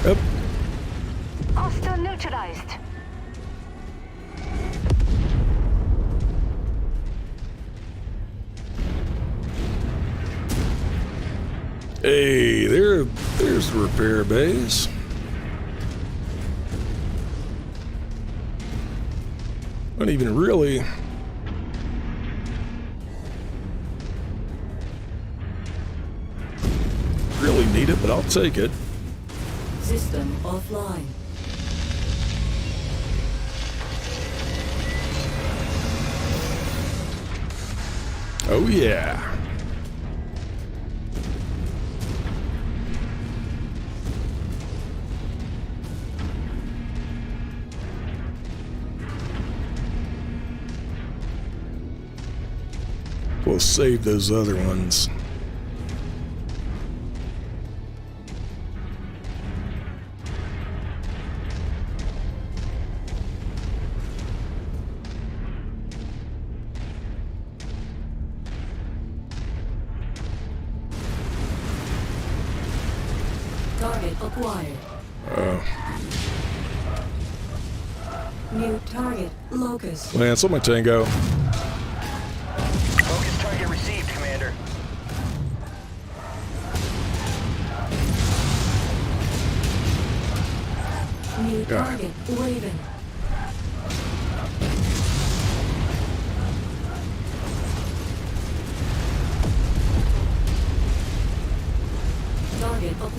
Up. Hostile neutralized. Hey, there's the repair base. Not even really. Really need it, but I'll take it. System offline. Oh yeah. We'll save those other ones. Target acquired. New target, Locust. Lance, on my tango. Focus target received, Commander. New target, Raven.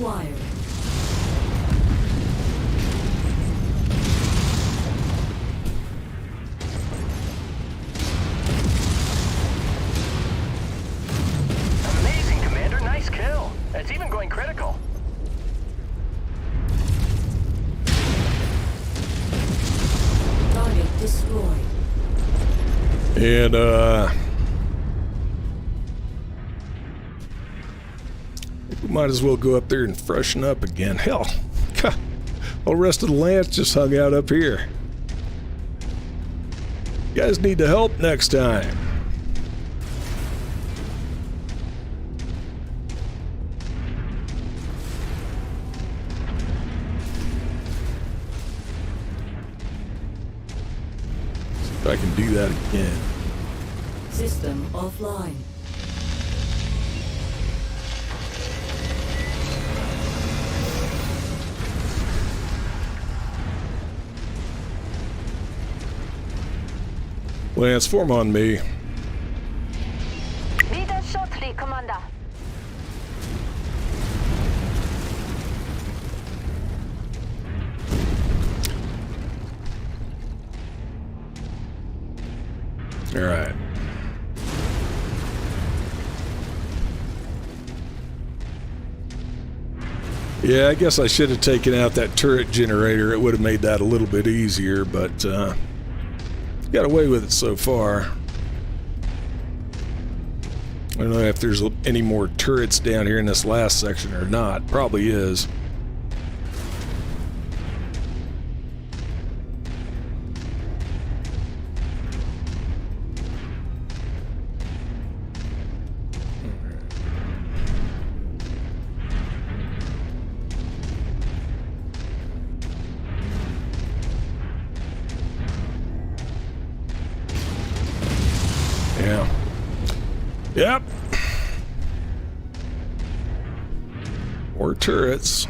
acquired. Amazing, Commander. Nice kill. It's even going critical. Target destroyed. And, we might as well go up there and freshen up again. Hell, all the rest of the Lance just hung out up here. You guys need to help next time. See if I can do that again. System offline. Lance, form on me. Leader shortly, Commander. All right. Yeah, I guess I should have taken out that turret generator. It would have made that a little bit easier, but got away with it so far. I don't know if there's any more turrets down here in this last section or not. Probably is. Yeah. Yep. More turrets.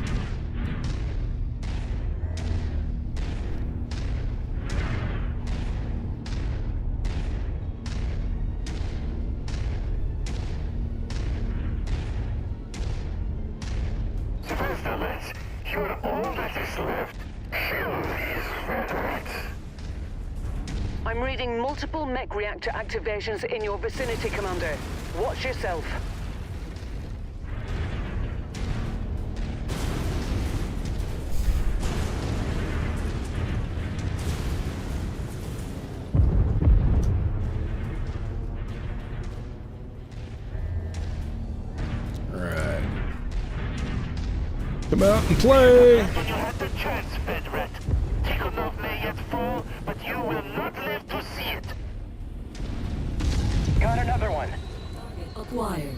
Specialists, you're all that is left. Kill these veterans. I'm reading multiple mech reactor activations in your vicinity, Commander. Watch yourself. Alright. Come out and play! When you had the chance, Federated. Tikonov may yet fall, but you will not live to see it. Got another one. Target acquired.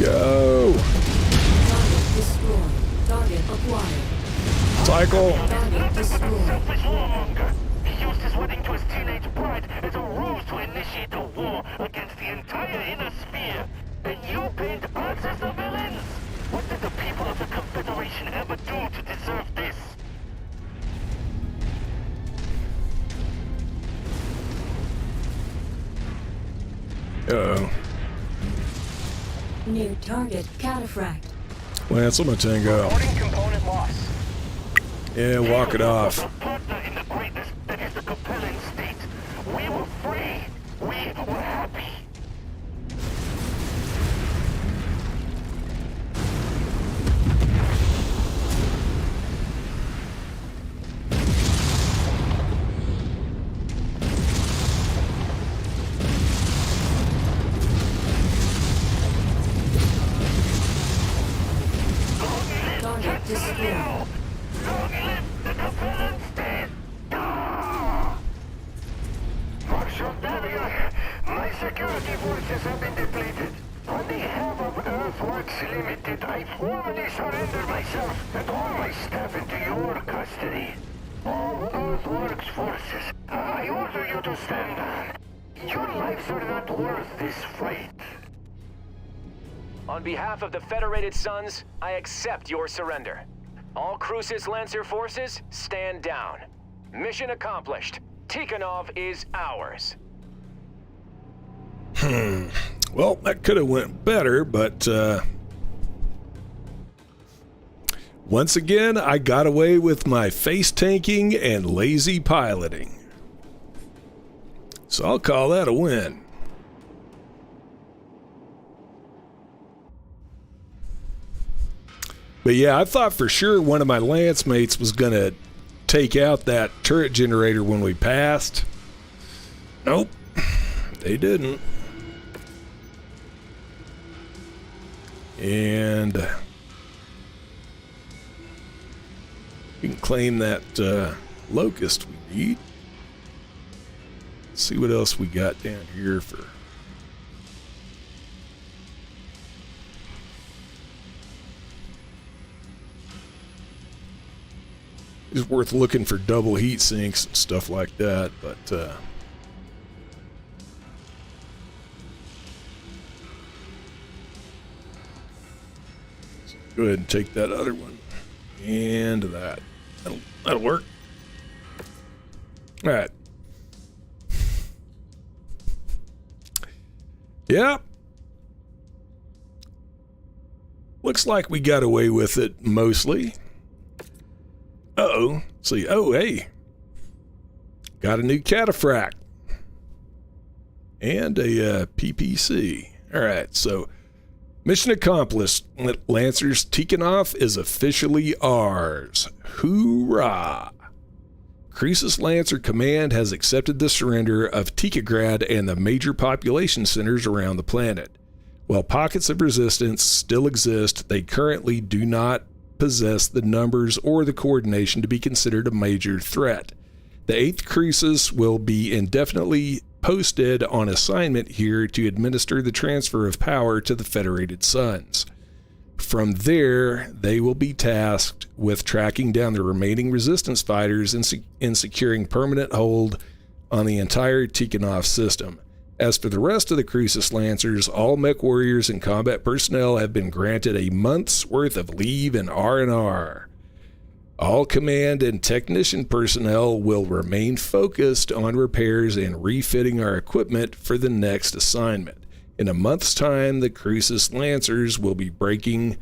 Go! Target destroyed. Target acquired. Cycle! Target destroyed. Selfish warmonger. He used his wedding to his teenage bride as a ruse to initiate a war against the entire inner sphere. And you paint us as the villains! What did the people of the Confederation ever do to deserve this? Uh-oh. New target Cataphract. Lance, I'm gonna tango. Reporting component loss. Yeah, walk it off. A partner in the greatness that is the Capellan state. We were free. We were happy. Target destroyed. Long live the Capellan state. Marshal Davion, my security forces have been depleted. On behalf of Earthworks Limited, I formally surrender myself and all my staff into your custody. All Earthworks forces, I order you to stand down. Your lives are not worth this fight. On behalf of the Federated Suns, I accept your surrender. All Crucis Lancer forces, stand down. Mission accomplished. Tikonov is ours. Well, that could have went better, but once again, I got away with my face tanking and lazy piloting. So I'll call that a win. But yeah, I thought for sure one of my lance mates was going to take out that turret generator when we passed. Nope, they didn't. And we can claim that locust we need. Let's see what else we got down here for. It's worth looking for double heat sinks and stuff like that, but go ahead and take that other one and that. That'll work. All right. Yeah. Looks like we got away with it mostly. Uh-oh. See, oh, hey. Got a new Cataphract. And a PPC. All right, so mission accomplished. Lancers-Tikonov is officially ours. Hoorah! Crucis Lancer Command has accepted the surrender of Tikograd and the major population centers around the planet. While pockets of resistance still exist, they currently do not possess the numbers or the coordination to be considered a major threat. The 8th Crucis will be indefinitely posted on assignment here to administer the transfer of power to the Federated Suns. From there, they will be tasked with tracking down the remaining resistance fighters and securing permanent hold on the entire Tikonov system. As for the rest of the Crucis Lancers, all MechWarriors and combat personnel have been granted a month's worth of leave and R&R. All command and technician personnel will remain focused on repairs and refitting our equipment for the next assignment. In a month's time, the Crucis Lancers will be breaking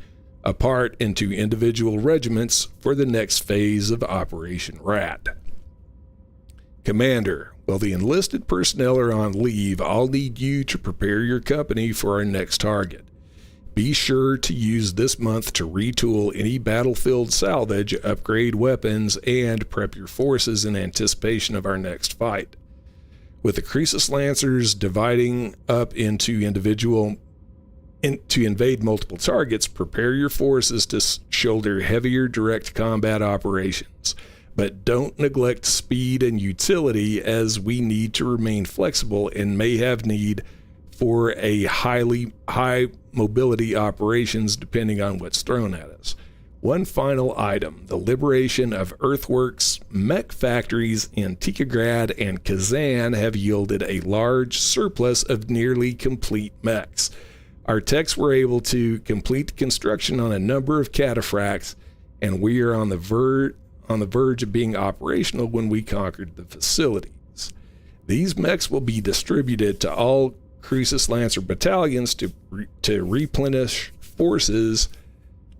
apart into individual regiments for the next phase of Operation Rat. Commander, while the enlisted personnel are on leave, I'll need you to prepare your company for our next target. Be sure to use this month to retool any battlefield salvage, upgrade weapons, and prep your forces in anticipation of our next fight. With the Crucis Lancers dividing up into to invade multiple targets, prepare your forces to shoulder heavier direct combat operations. But don't neglect speed and utility, as we need to remain flexible and may have need for a high mobility operations depending on what's thrown at us. One final item: the liberation of earthworks mech factories in Tikograd and Kazan have yielded a large surplus of nearly complete mechs. Our techs were able to complete the construction on a number of cataphracts, and we are on the verge of being operational when we conquered the facilities. These mechs will be distributed to all Crucis Lancer battalions to replenish forces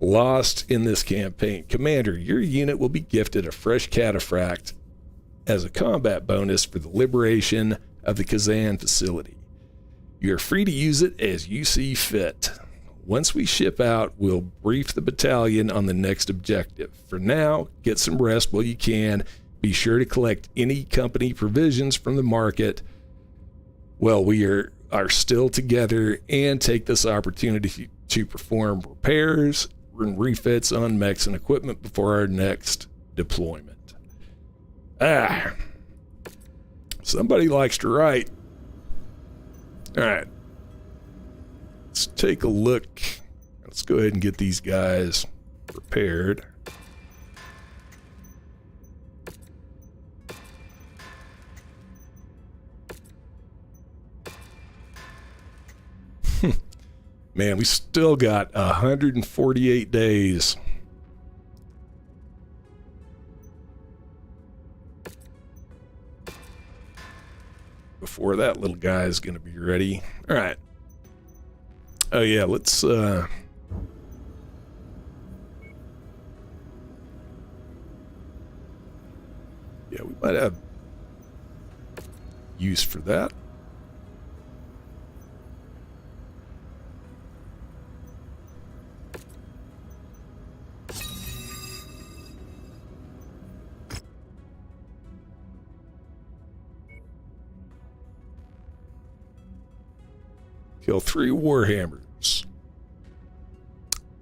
lost in this campaign. Commander, your unit will be gifted a fresh cataphract as a combat bonus for the liberation of the Kazan facility. You are free to use it as you see fit. Once we ship out, we'll brief the battalion on the next objective. For now, get some rest while you can. Be sure to collect any company provisions from the market while we are still together, and take this opportunity to perform repairs and refits on mechs and equipment before our next deployment. Somebody likes to write. All right. Let's take a look. Let's go ahead and get these guys prepared. Man, we still got 148 days before that little guy is going to be ready. All right. Oh yeah, let's yeah, we might have use for that. Kill 3 Warhammers.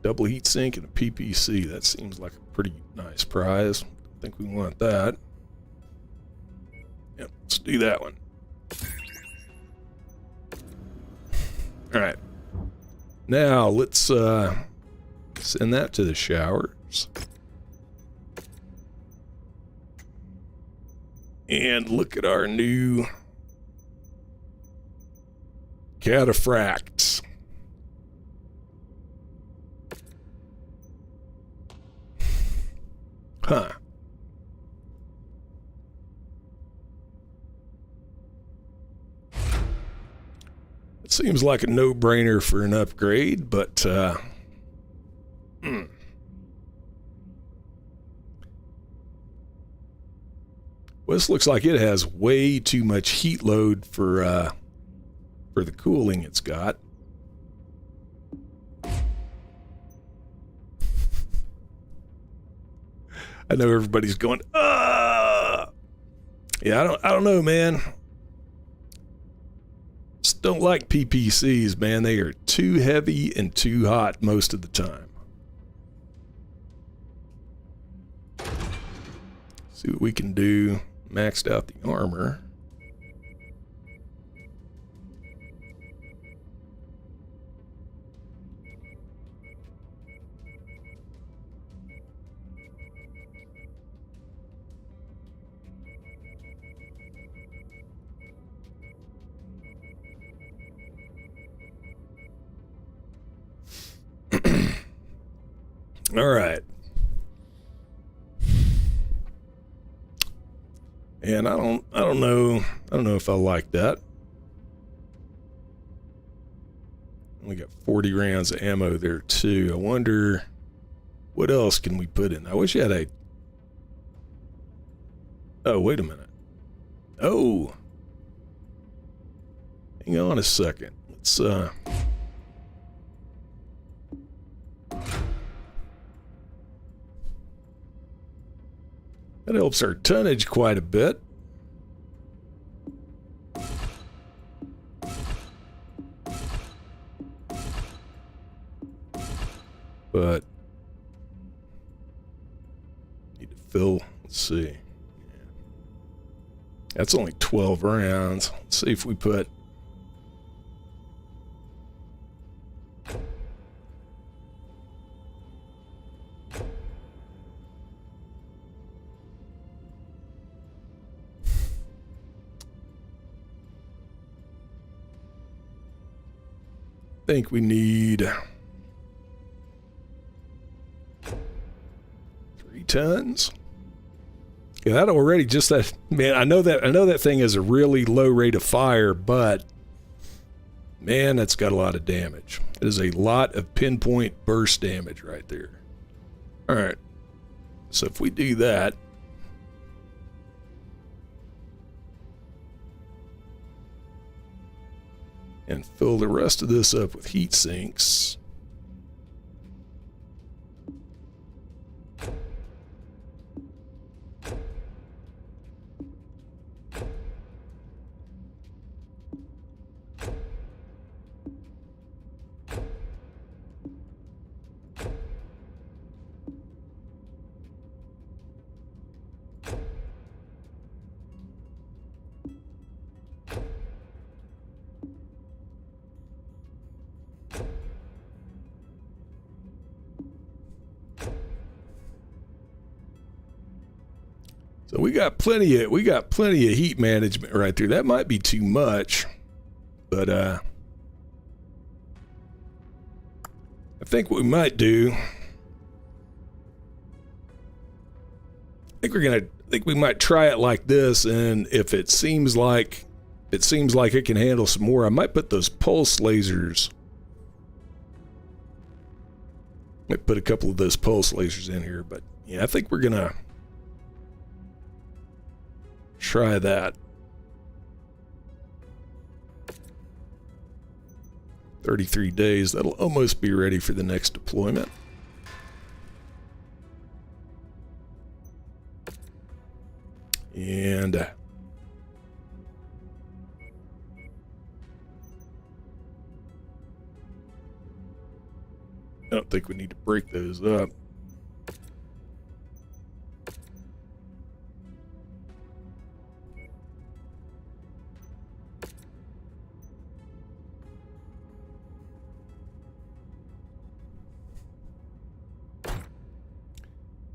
Double heat sink and a PPC. That seems like a pretty nice prize. I think we want that. Yep, let's do that one. Alright. Now let's send that to the showers. And look at our new Cataphracts. Huh. It seems like a no-brainer for an upgrade, but well, this looks like it has way too much heat load for the cooling it's got. I know everybody's going, yeah, I don't know, man. Just don't like PPCs, man. They are too heavy and too hot most of the time. See what we can do. Maxed out the armor. All right. And I don't know if I like that. We got 40 rounds of ammo there too. I wonder what else can we put in. I wish I had a... Oh, wait a minute. Oh. Hang on a second. Let's that helps our tonnage quite a bit. But need to fill, let's see. Yeah. That's only 12 rounds. Let's see if we put think we need 3 tons. Yeah, that already just that, man, I know that thing has a really low rate of fire, but man, that's got a lot of damage. It is a lot of pinpoint burst damage right there. All right. So if we do that, and fill the rest of this up with heat sinks. So we got plenty of heat management right there. That might be too much, but I think what we might do, I think we might try it like this, and if it seems like it seems like it can handle some more. I might put those pulse lasers. Might put a couple of those pulse lasers in here, but yeah, I think we're gonna try that. 33 days, that'll almost be ready for the next deployment. And I don't think we need to break those up.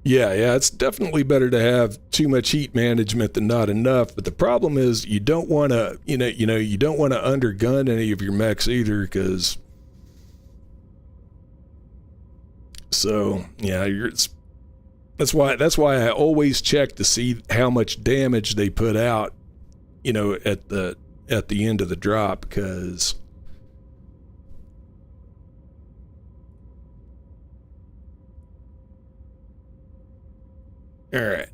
Yeah, it's definitely better to have too much heat management than not enough. But the problem is you don't want to, you don't want to undergun any of your mechs either, because. So yeah, that's why I always check to see how much damage they put out, at the end of the drop, because. All right,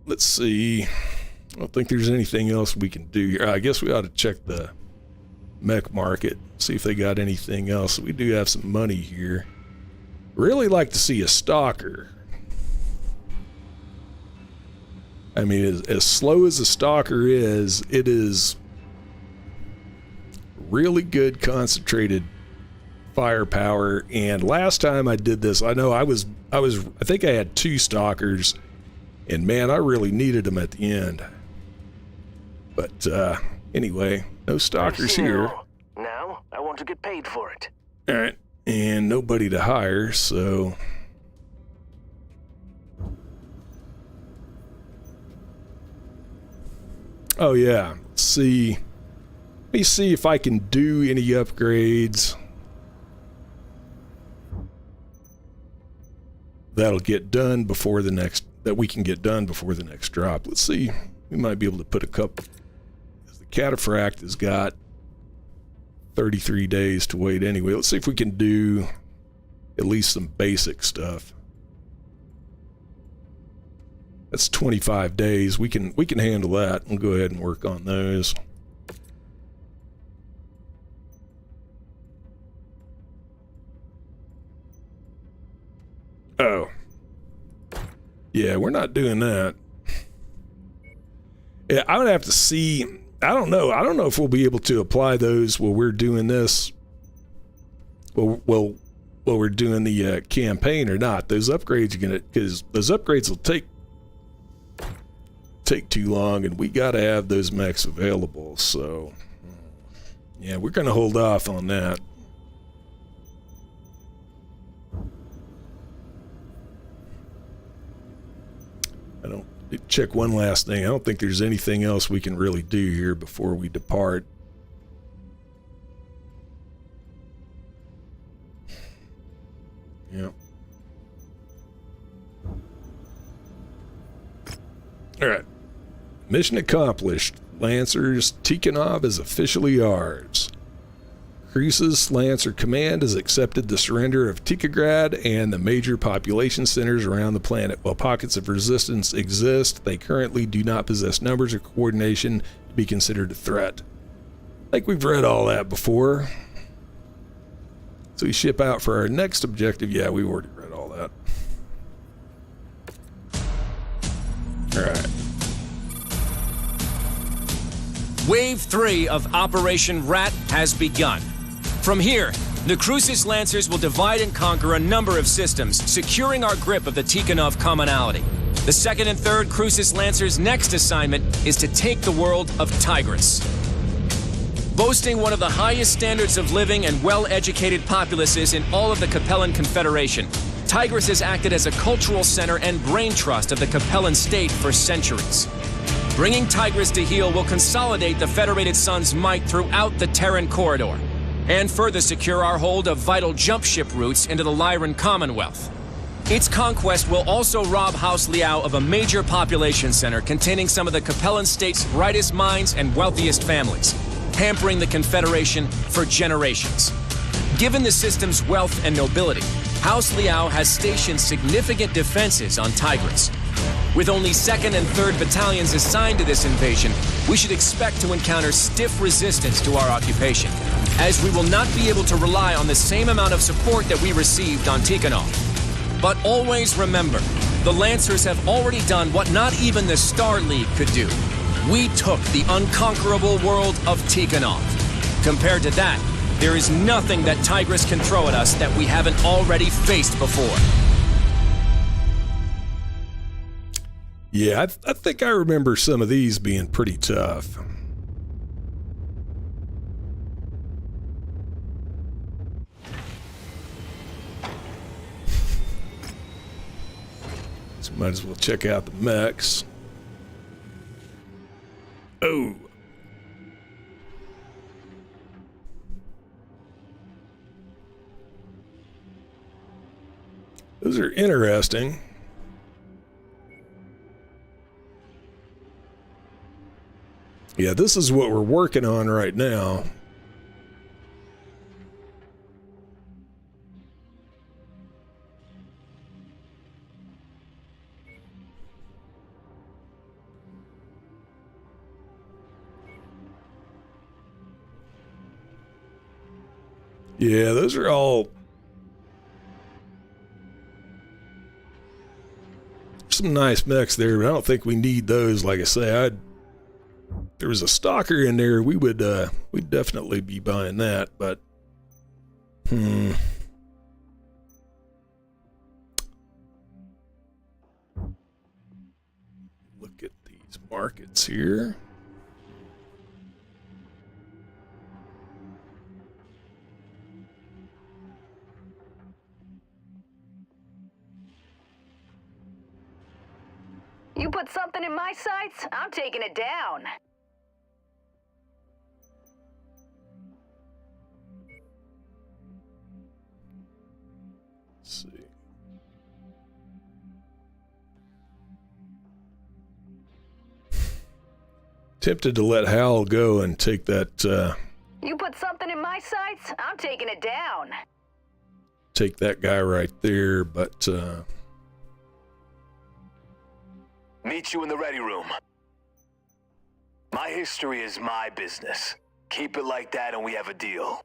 let's see. I don't think there's anything else we can do here. I guess we ought to check the mech market, see if they got anything else. We do have some money here. Really like to see a stalker. I mean, as slow as a stalker is, it is really good concentrated firepower. And last time I did this, I know I think I had 2 stalkers. And man, I really needed them at the end. But anyway, no stalkers here. Now I want to get paid for it. All right, and nobody to hire, so. Oh yeah, let me see if I can do any upgrades. That'll get done before the next. That we can get done before the next drop. Let's see. We might be able to put a couple. The Cataphract has got 33 days to wait anyway. Let's see if we can do at least some basic stuff. That's 25 days. We can handle that. We'll go ahead and work on those. Oh. Yeah, we're not doing that. Yeah, I would have to see. I don't know. I don't know if we'll be able to apply those while we're doing this. Well, while we're doing the campaign or not. Those upgrades are gonna, because those upgrades will take too long, and we got to have those mechs available. So, yeah, we're gonna hold off on that. Check one last thing. I don't think there's anything else we can really do here before we depart. Yep. All right. Mission accomplished. Lancers-Tikonov is officially ours. Crucis Lancer Command has accepted the surrender of Tigrad and the major population centers around the planet. While pockets of resistance exist, they currently do not possess numbers or coordination to be considered a threat. I think we've read all that before. So we ship out for our next objective. Yeah, we've already read all that. All right. Wave 3 of Operation Rat has begun. From here, the Crucis Lancers will divide and conquer a number of systems, securing our grip of the Tikonov commonality. The 2nd and 3rd Crucis Lancers' next assignment is to take the world of Tigress. Boasting one of the highest standards of living and well-educated populaces in all of the Capellan Confederation, Tigress has acted as a cultural center and brain trust of the Capellan state for centuries. Bringing Tigress to heel will consolidate the Federated Suns' might throughout the Terran corridor, and further secure our hold of vital jump ship routes into the Lyran Commonwealth. Its conquest will also rob House Liao of a major population center containing some of the Capellan state's brightest minds and wealthiest families, hampering the Confederation for generations. Given the system's wealth and nobility, House Liao has stationed significant defenses on Tigress. With only 2nd and 3rd battalions assigned to this invasion, we should expect to encounter stiff resistance to our occupation, as we will not be able to rely on the same amount of support that we received on Tikonov. But always remember, the Lancers have already done what not even the Star League could do. We took the unconquerable world of Tikonov. Compared to that, there is nothing that Tigress can throw at us that we haven't already faced before. Yeah, I think I remember some of these being pretty tough. So might as well check out the mechs. Oh. Those are interesting. Yeah, this is what we're working on right now. Yeah, those are all some nice mechs there, but I don't think we need those. Like I say, there was a stalker in there, we'd definitely be buying that, but look at these markets here. You put something in my sights, I'm taking it down. Let's see. Tempted to let Hal go and take that, You put something in my sights, I'm taking it down. take that guy right there, but, Meet you in the ready room. My history is my business. Keep it like that and we have a deal.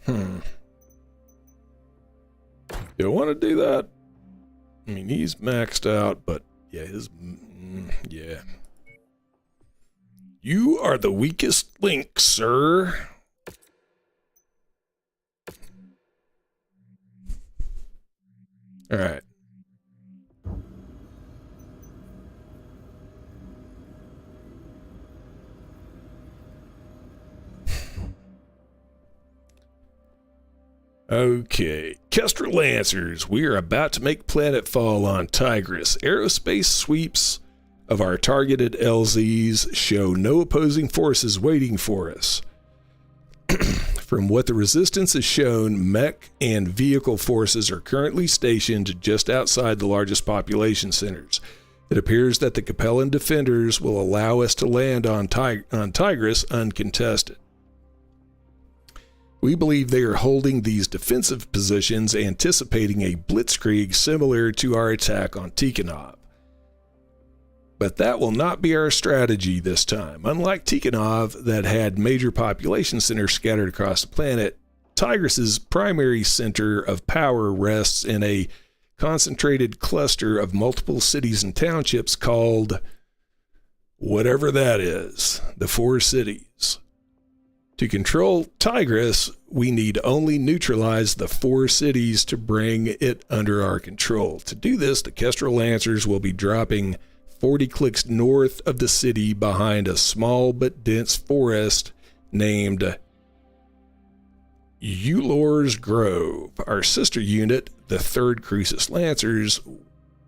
Do I want to do that? I mean, he's maxed out, but yeah, yeah. You are the weakest link, sir. All right. Okay, Kestrel Lancers, we are about to make planetfall on Tigress. Aerospace sweeps of our targeted LZs show no opposing forces waiting for us. From what the Resistance has shown, mech and vehicle forces are currently stationed just outside the largest population centers. It appears that the Capellan defenders will allow us to land on Tigress uncontested. We believe they are holding these defensive positions, anticipating a blitzkrieg similar to our attack on Tikonov. But that will not be our strategy this time. Unlike Tikonov, that had major population centers scattered across the planet, Tigress's primary center of power rests in a concentrated cluster of multiple cities and townships called whatever that is, the Four Cities. To control Tigress, we need only neutralize the Four Cities to bring it under our control. To do this, the Kestrel Lancers will be dropping 40 clicks north of the city behind a small but dense forest named Eulor's Grove. Our sister unit, the 3rd Crucis Lancers,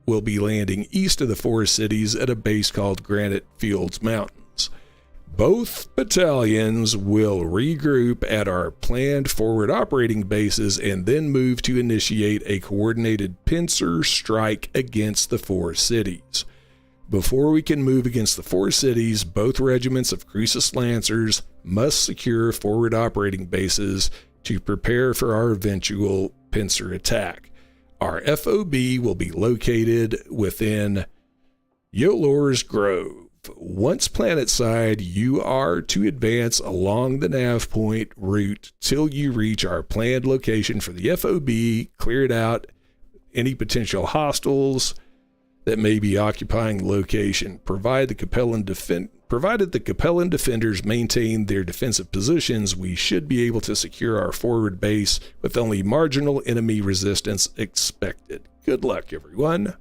will be landing east of the Four Cities at a base called Granite Fields Mountains. Both battalions will regroup at our planned forward operating bases and then move to initiate a coordinated pincer strike against the 4 cities. Before we can move against the 4 cities, both regiments of Crucis Lancers must secure forward operating bases to prepare for our eventual pincer attack. Our FOB will be located within Yolor's Grove. Once planetside, you are to advance along the nav point route till you reach our planned location for the FOB, clear it out any potential hostiles that may be occupying the location. Provided the Capellan defenders maintain their defensive positions, we should be able to secure our forward base with only marginal enemy resistance expected. Good luck, everyone.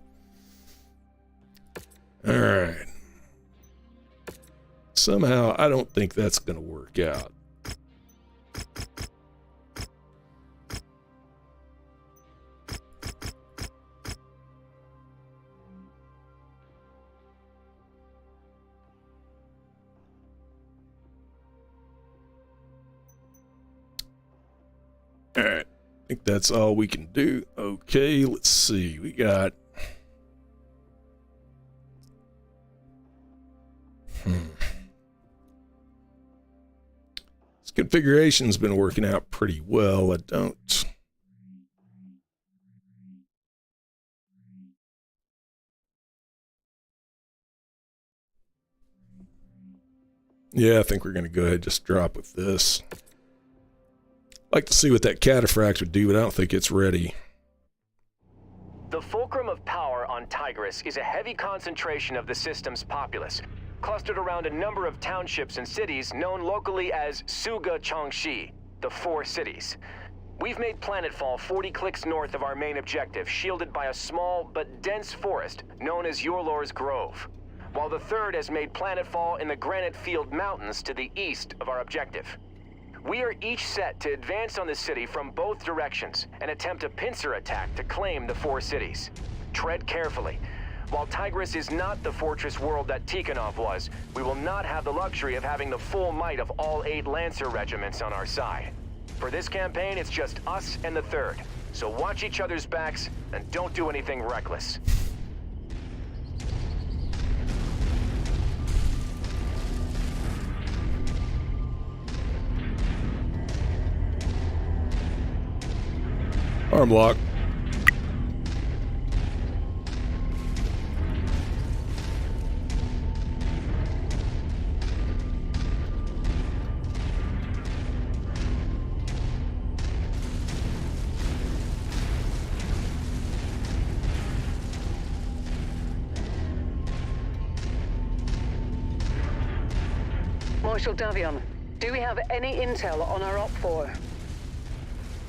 All right. Somehow, I don't think that's going to work out. All right. I think that's all we can do. Okay, let's see. We got... This configuration's been working out pretty well. Yeah, I think we're going to go ahead and just drop with this. I'd like to see what that Cataphract would do, but I don't think it's ready. The fulcrum of power on Tigress is a heavy concentration of the system's populace, clustered around a number of townships and cities known locally as Suga Chongshi, the 4 cities. We've made planetfall 40 clicks north of our main objective, shielded by a small but dense forest known as Yolor's Grove, while the 3rd has made planetfall in the Granite Field Mountains to the east of our objective. We are each set to advance on the city from both directions and attempt a pincer attack to claim the 4 cities. Tread carefully. While Tigress is not the fortress world that Tikonov was, we will not have the luxury of having the full might of all 8 Lancer regiments on our side. For this campaign, it's just us and the 3rd, so watch each other's backs and don't do anything reckless. Arm lock. Marshal Davion, do we have any intel on our Op-4?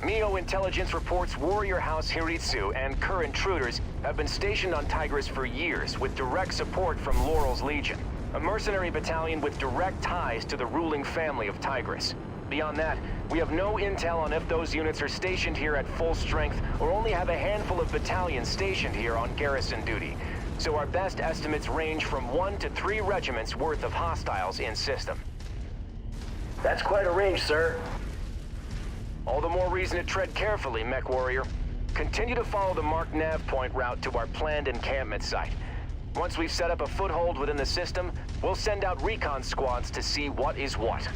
MEO intelligence reports Warrior House Hiritsu and Kerr intruders have been stationed on Tigress for years with direct support from Laurel's Legion, a mercenary battalion with direct ties to the ruling family of Tigress. Beyond that, we have no intel on if those units are stationed here at full strength or only have a handful of battalions stationed here on garrison duty. So our best estimates range from 1 to 3 regiments worth of hostiles in system. That's quite a range, sir. All the more reason to tread carefully, MechWarrior. Continue to follow the marked nav point route to our planned encampment site. Once we've set up a foothold within the system, we'll send out recon squads to see what is what.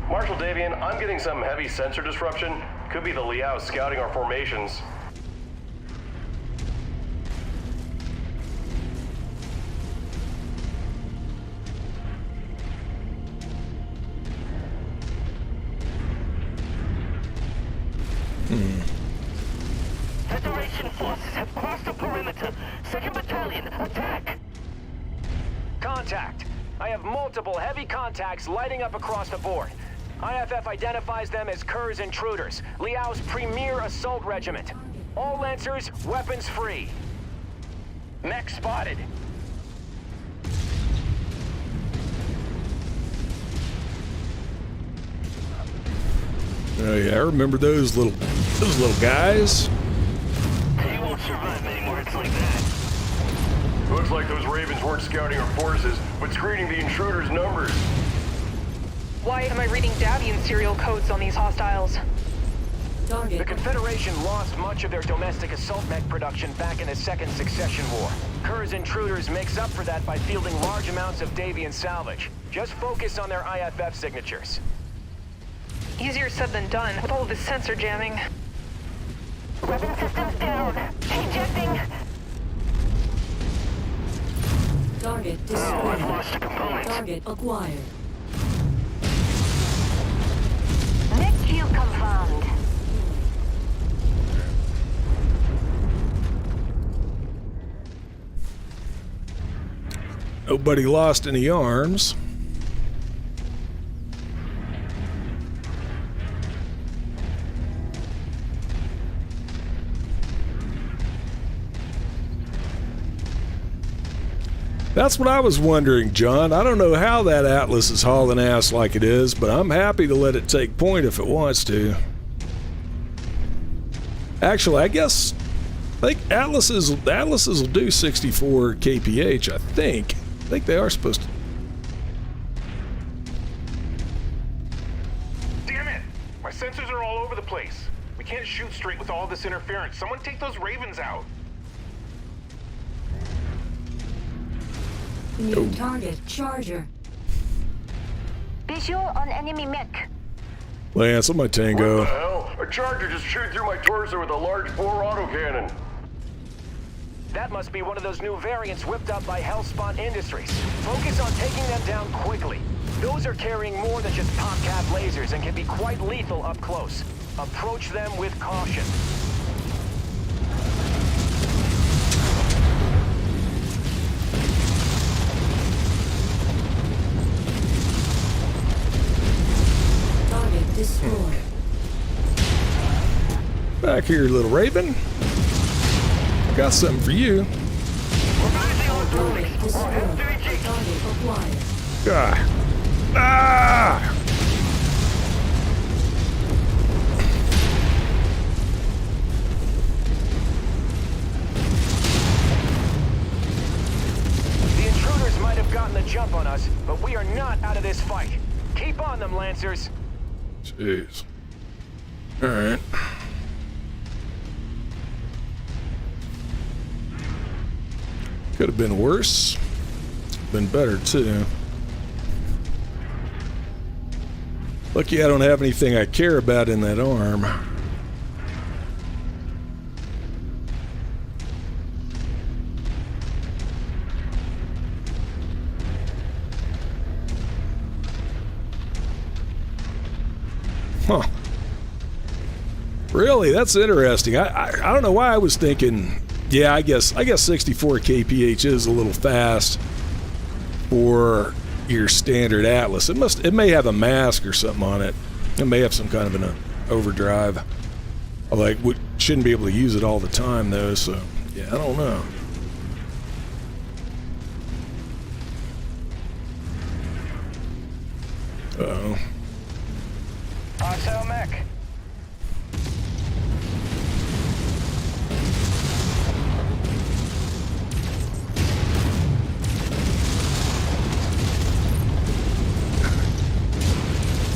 Marshal Davian, I'm getting some heavy sensor disruption. Could be the Liao scouting our formations. Federation forces have crossed the perimeter. 2nd Battalion, attack! Contact! I have multiple heavy contacts lighting up across the board. IFF identifies them as Kerr's intruders, Liao's premier assault regiment. All Lancers, weapons free. Mech spotted. Oh yeah, I remember those little guys. He won't survive many more hits like that. Looks like those Ravens weren't scouting our forces, but screening the intruders' numbers. Why am I reading Davian serial codes on these hostiles? Target. The Confederation lost much of their domestic assault mech production back in the Second Succession War. Kerr's Intruders makes up for that by fielding large amounts of Davian salvage. Just focus on their IFF signatures. Easier said than done with all of this sensor jamming. Weapon systems down. Ejecting. Target destroyed. Lost a component. Target acquired. Mech kill confirmed. Nobody lost any arms. That's what I was wondering, John. I don't know how that Atlas is hauling ass like it is, but I'm happy to let it take point if it wants to. Actually, I think Atlases will do 64 kph, I think. I think they are supposed to. Damn it! My sensors are all over the place. We can't shoot straight with all this interference. Someone take those Ravens out. New target, Charger. Visual on enemy mech. Lance, on my Tango. What the hell? A Charger just chewed through my torso with a large bore autocannon. That must be one of those new variants whipped up by Hellspawn Industries. Focus on taking them down quickly. Those are carrying more than just pop cap lasers and can be quite lethal up close. Approach them with caution. Target destroyed. Back here, little Raven. I got something for you. Target destroyed. Target acquired. Ah! The intruders might have gotten the jump on us, but we are not out of this fight. Keep on them, Lancers. Jeez. All right. Could have been worse. Been better too. Lucky I don't have anything I care about in that arm. Huh. Really? That's interesting. I don't know why I was thinking. Yeah, I guess 64 kph is a little fast for your standard Atlas. It may have a mask or something on it. It may have some kind of an overdrive. Like, we shouldn't be able to use it all the time though, so yeah, I don't know. Uh-oh. Hostile mech.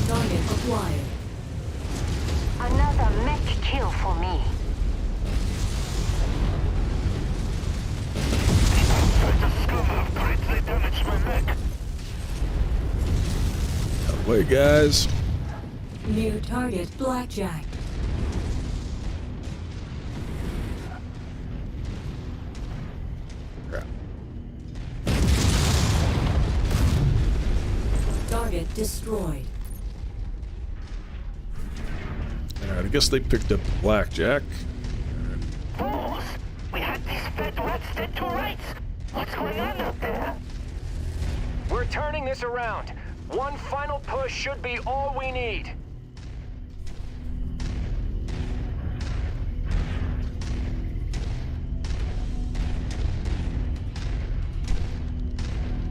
Target acquired. Another mech kill for me. The scum have greatly damaged my mech. Out of the way, guys. New target, Blackjack. Crap. Target destroyed. Alright, I guess they picked up the Blackjack. Fools! We had these fed rats dead to rights. What's going on out there? We're turning this around. One final push should be all we need.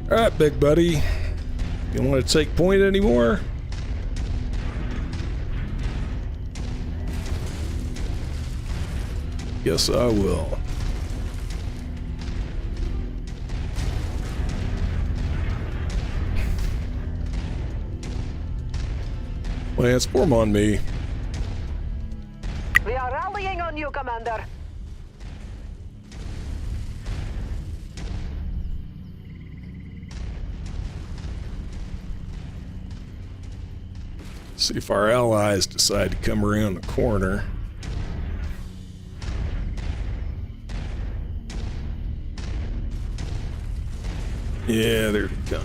Alright, big buddy. You don't want to take point anymore? Yes, I will. Lance, form on me. We are rallying on you, Commander. See if our allies decide to come around the corner. Yeah, there they come.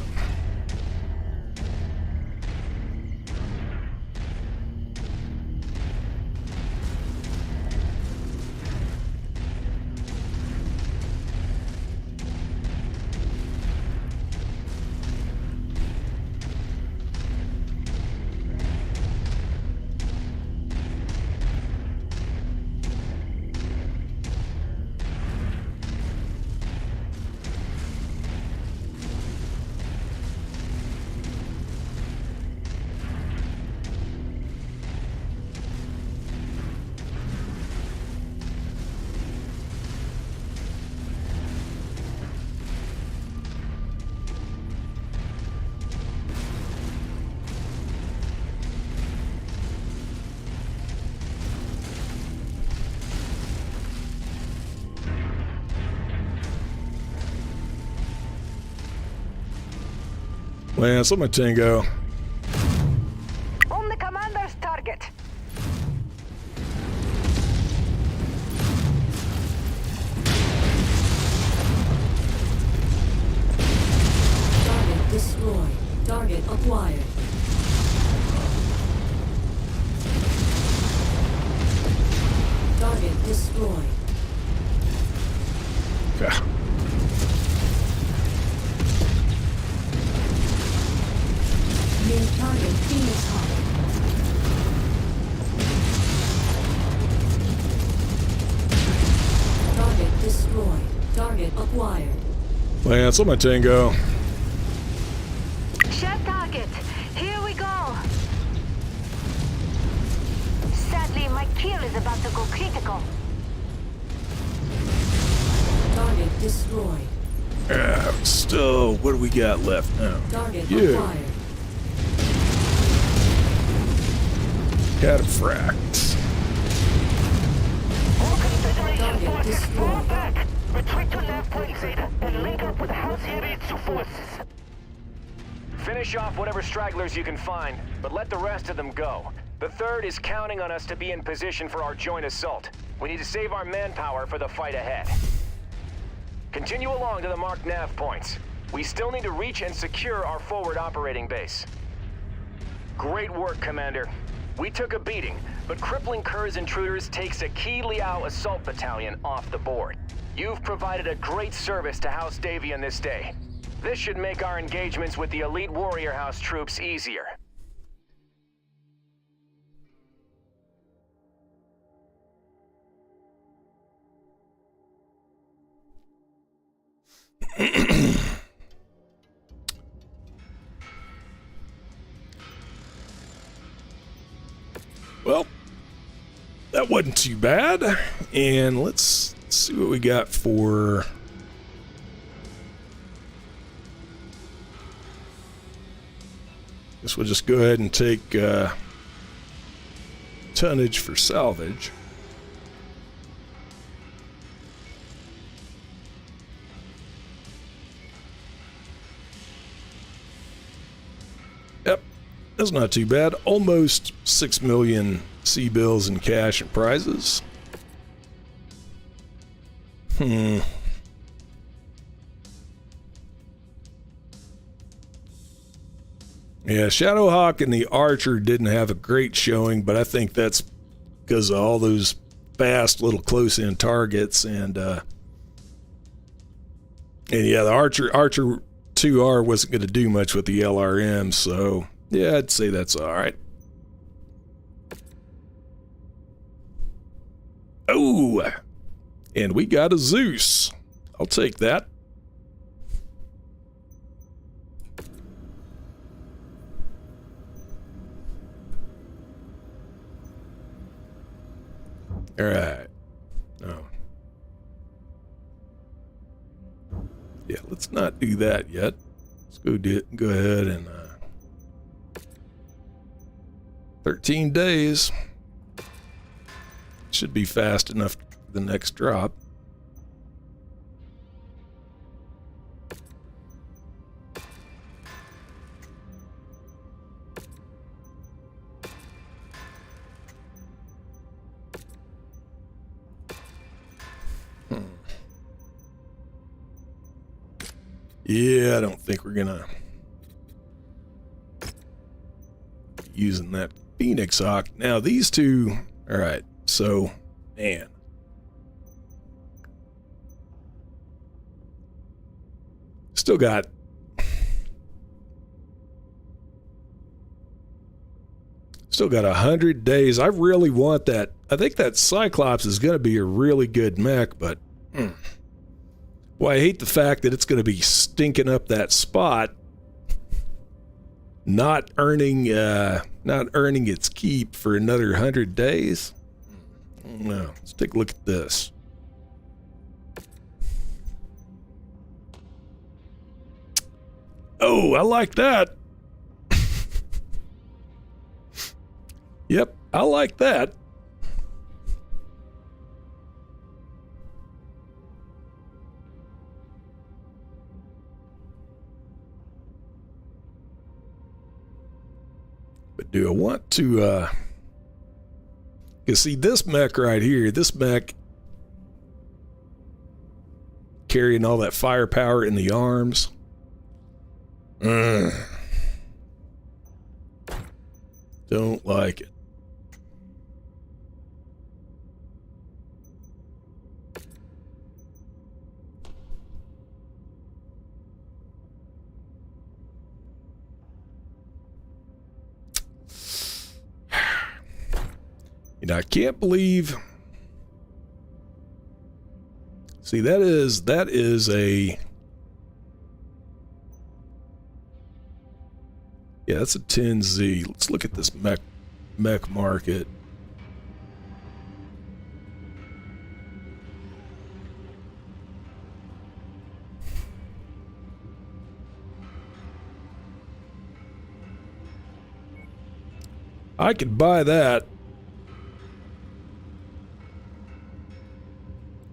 Lance, let my tango. On the commander's target. Target destroyed. Target acquired. Target destroyed. Okay. New target Phoenix Hawk. Target destroyed. Target acquired. Lance, let my tango. Share target. Here we go. Sadly, my kill is about to go critical. Target destroyed. Still, what do we got left now? Target Yeah. acquired. Cataphract. All Confederation Target forces fall destroyed. back. Retreat to Nav Point Zeta and link up with House Hiritsu forces. Finish off whatever stragglers you can find, but let the rest of them go. The 3rd is counting on us to be in position for our joint assault. We need to save our manpower for the fight ahead. Continue along to the marked nav points. We still need to reach and secure our forward operating base. Great work, Commander. We took a beating, but crippling Kerr's intruders takes a key Liao assault battalion off the board. You've provided a great service to House Davian this day. This should make our engagements with the elite Warrior House troops easier. Well, that wasn't too bad. And let's see what we got for... Guess we'll just go ahead and take tonnage for salvage. Yep, that's not too bad. Almost 6 million C-bills in cash and prizes. Yeah, Shadowhawk and the Archer didn't have a great showing, but I think that's because of all those fast little close-in targets, and yeah, the Archer 2R wasn't going to do much with the LRM, so yeah, I'd say that's all right. Oh, and we got a Zeus. I'll take that. All right. Oh. Yeah, let's not do that yet. Let's go ahead and 13 days. Should be fast enough for the next drop. Yeah, I don't think we're gonna be using that Phoenix Hawk. Now these two, all right, so, man. Still got Still got 100 days. I really want that. I think that Cyclops is going to be a really good mech, but well, I hate the fact that it's going to be stinking up that spot, not earning its keep for another 100 days. No, let's take a look at this. Oh, I like that. Yep, I like that. But do I want to, you see this mech right here, this mech carrying all that firepower in the arms. Don't like it. You know, I can't believe. See, that is a. Yeah, that's a 10Z. Let's look at this mech market. I could buy that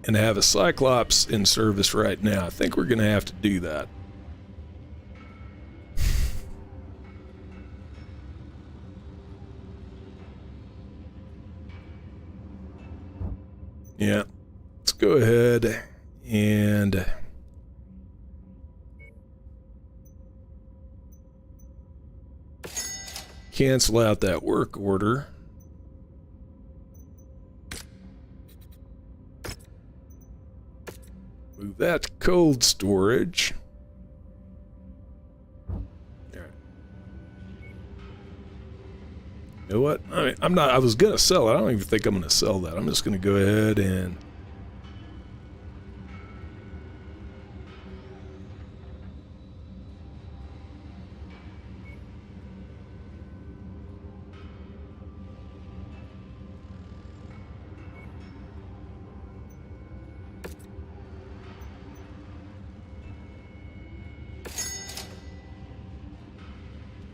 and have a Cyclops in service right now. I think we're going to have to do that. Yeah, let's go ahead and cancel out that work order. Move that to cold storage. All right. You know what? I was going to sell it. I don't even think I'm going to sell that. I'm just going to go ahead and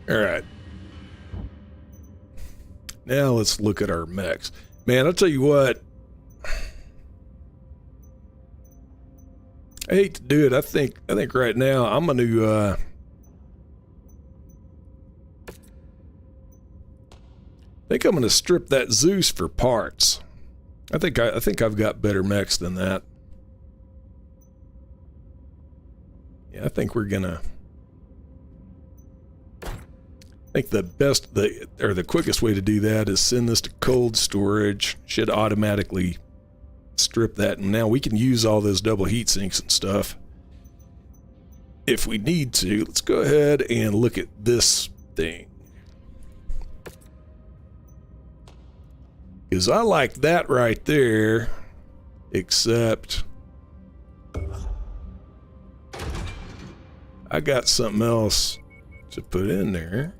all right. Now let's look at our mechs. Man, I'll tell you what. I hate to do it. I think right now I'm going to I'm going to strip that Zeus for parts. I think I've got better mechs than that. Yeah, I think we're going to I think the quickest way to do that is send this to cold storage. Should automatically strip that, and now we can use all those double heat sinks and stuff if we need to. Let's go ahead and look at this thing, because I like that right there, except I got something else to put in there.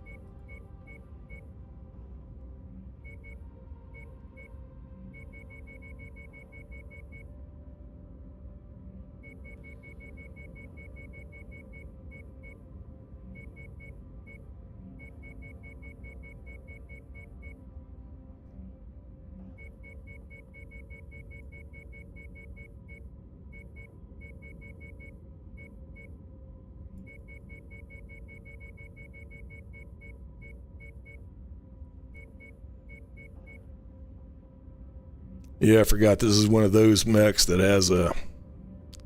Yeah, I forgot this is one of those mechs that has a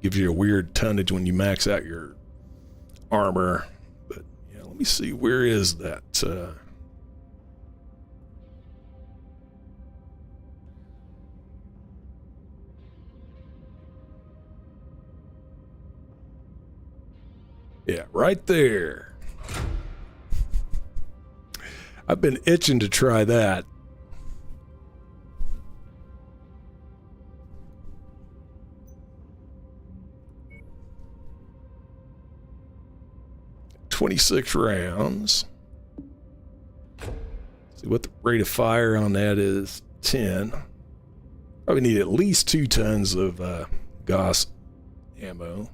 gives you a weird tonnage when you max out your armor. But yeah, let me see, where is that? Yeah, right there. I've been itching to try that. .26 rounds. See what the rate of fire on that is. 10. Probably need at least 2 tons of Gauss ammo.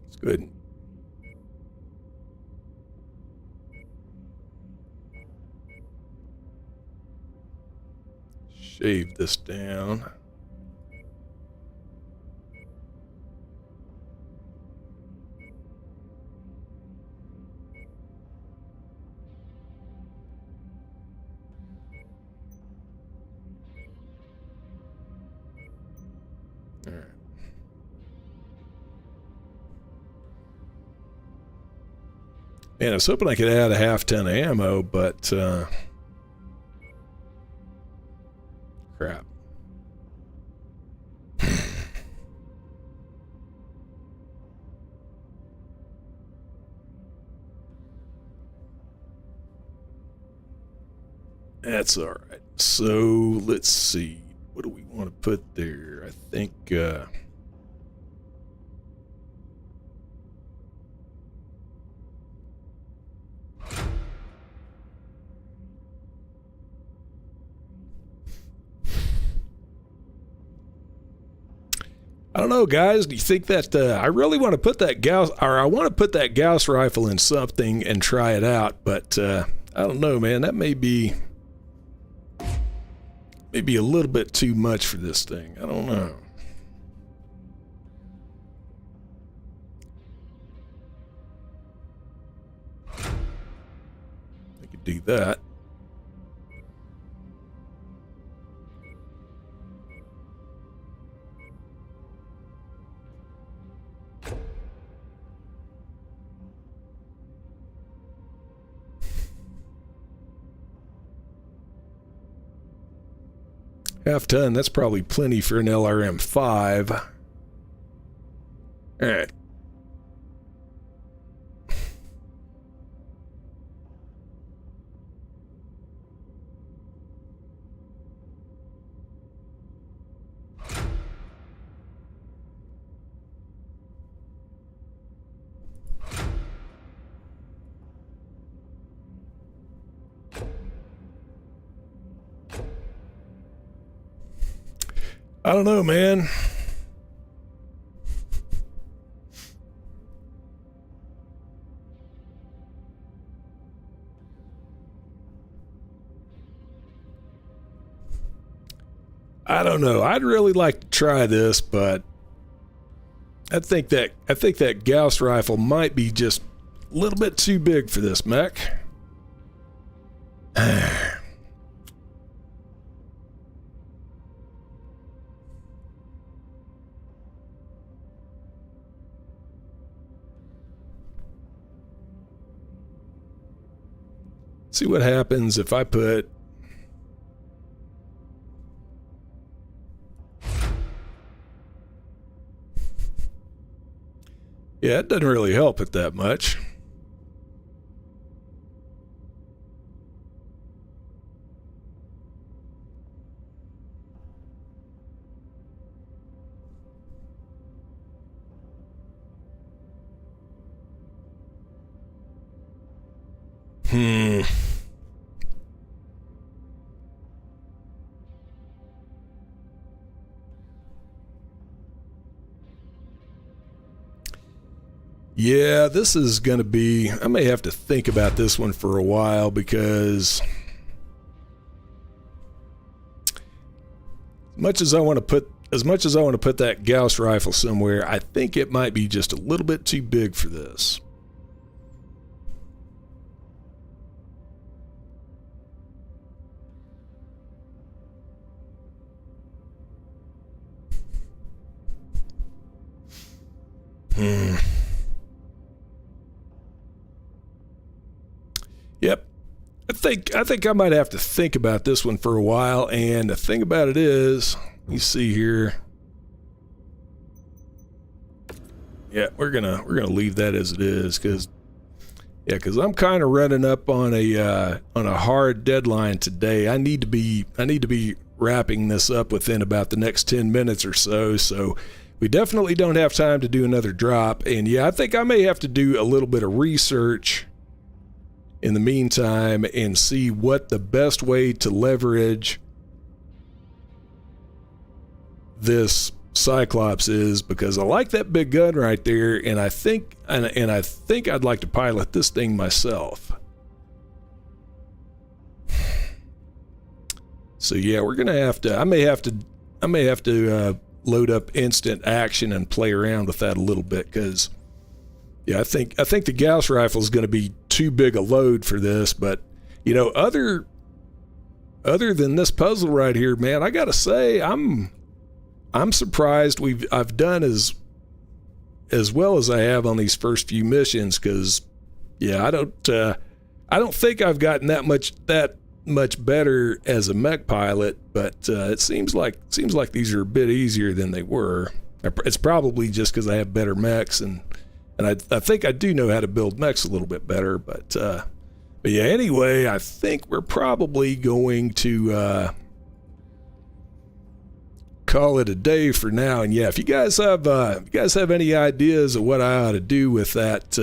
It's good. Shave this down. All right. Man, I was hoping I could add a half ton of ammo, but crap. That's all right. So let's see. What do we want to put there? I think I don't know, guys. Do you think that I really want to put that Gauss, or I want to put that Gauss rifle in something and try it out, but I don't know, man. That may be maybe a little bit too much for this thing. I don't know. I could do that. Half ton, that's probably plenty for an LRM-5. All right. I don't know, man. I don't know. I'd really like to try this, but I think that Gauss rifle might be just a little bit too big for this mech. See what happens if I put yeah, it doesn't really help it that much. Yeah, this is going to be... I may have to think about this one for a while because... much as I want to put as much as I want to put that Gauss rifle somewhere, I think it might be just a little bit too big for this. Yep. I think I might have to think about this one for a while, and the thing about it is, you see here. Yeah, we're gonna leave that as it is, because I'm kind of running up on a hard deadline today. I need to be wrapping this up within about the next 10 minutes or so. So we definitely don't have time to do another drop. And yeah, I think I may have to do a little bit of research in the meantime and see what the best way to leverage this Cyclops is, because I like that big gun right there, and I think I'd like to pilot this thing myself. So yeah, we're gonna have to. I may have to load up instant action and play around with that a little bit, because yeah, I think the Gauss rifle is going to be too big a load for this. But you know, other than this puzzle right here, man, I gotta say I'm surprised I've done as well as I have on these first few missions, because yeah, I don't think I've gotten that much better as a mech pilot, but it seems like these are a bit easier than they were. It's probably just because I have better mechs, and I think I do know how to build mechs a little bit better, but yeah, anyway, I think we're probably going to call it a day for now. And yeah, if you guys have any ideas of what I ought to do with that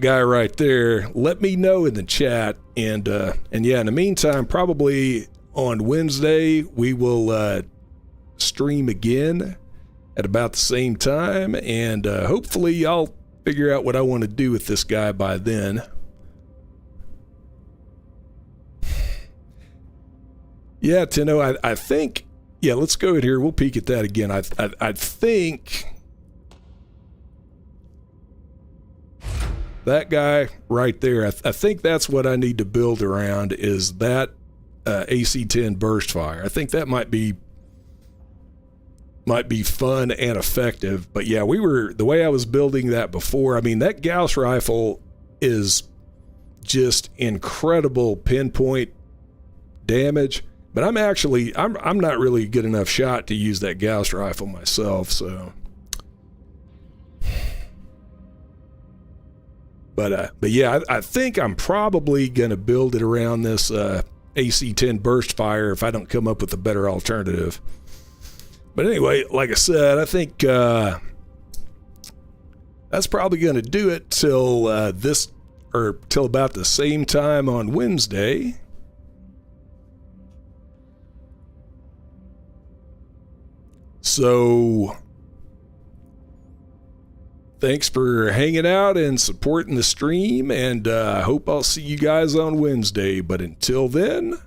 guy right there, let me know in the chat. And yeah, in the meantime, probably on Wednesday we will stream again at about the same time, and hopefully I'll figure out what I want to do with this guy by then. Yeah, Tino, I think, yeah, let's go in here. We'll peek at that again. I think that guy right there, I think that's what I need to build around, is that AC-10 burst fire. I think that might be fun and effective. But yeah, the way I was building that before, I mean, that Gauss rifle is just incredible pinpoint damage. But I'm not really a good enough shot to use that Gauss rifle myself, so. But yeah, I think I'm probably gonna build it around this AC-10 burst fire if I don't come up with a better alternative. But anyway, like I said, I think that's probably gonna do it till till about the same time on Wednesday. So, thanks for hanging out and supporting the stream, and I hope I'll see you guys on Wednesday. But until then,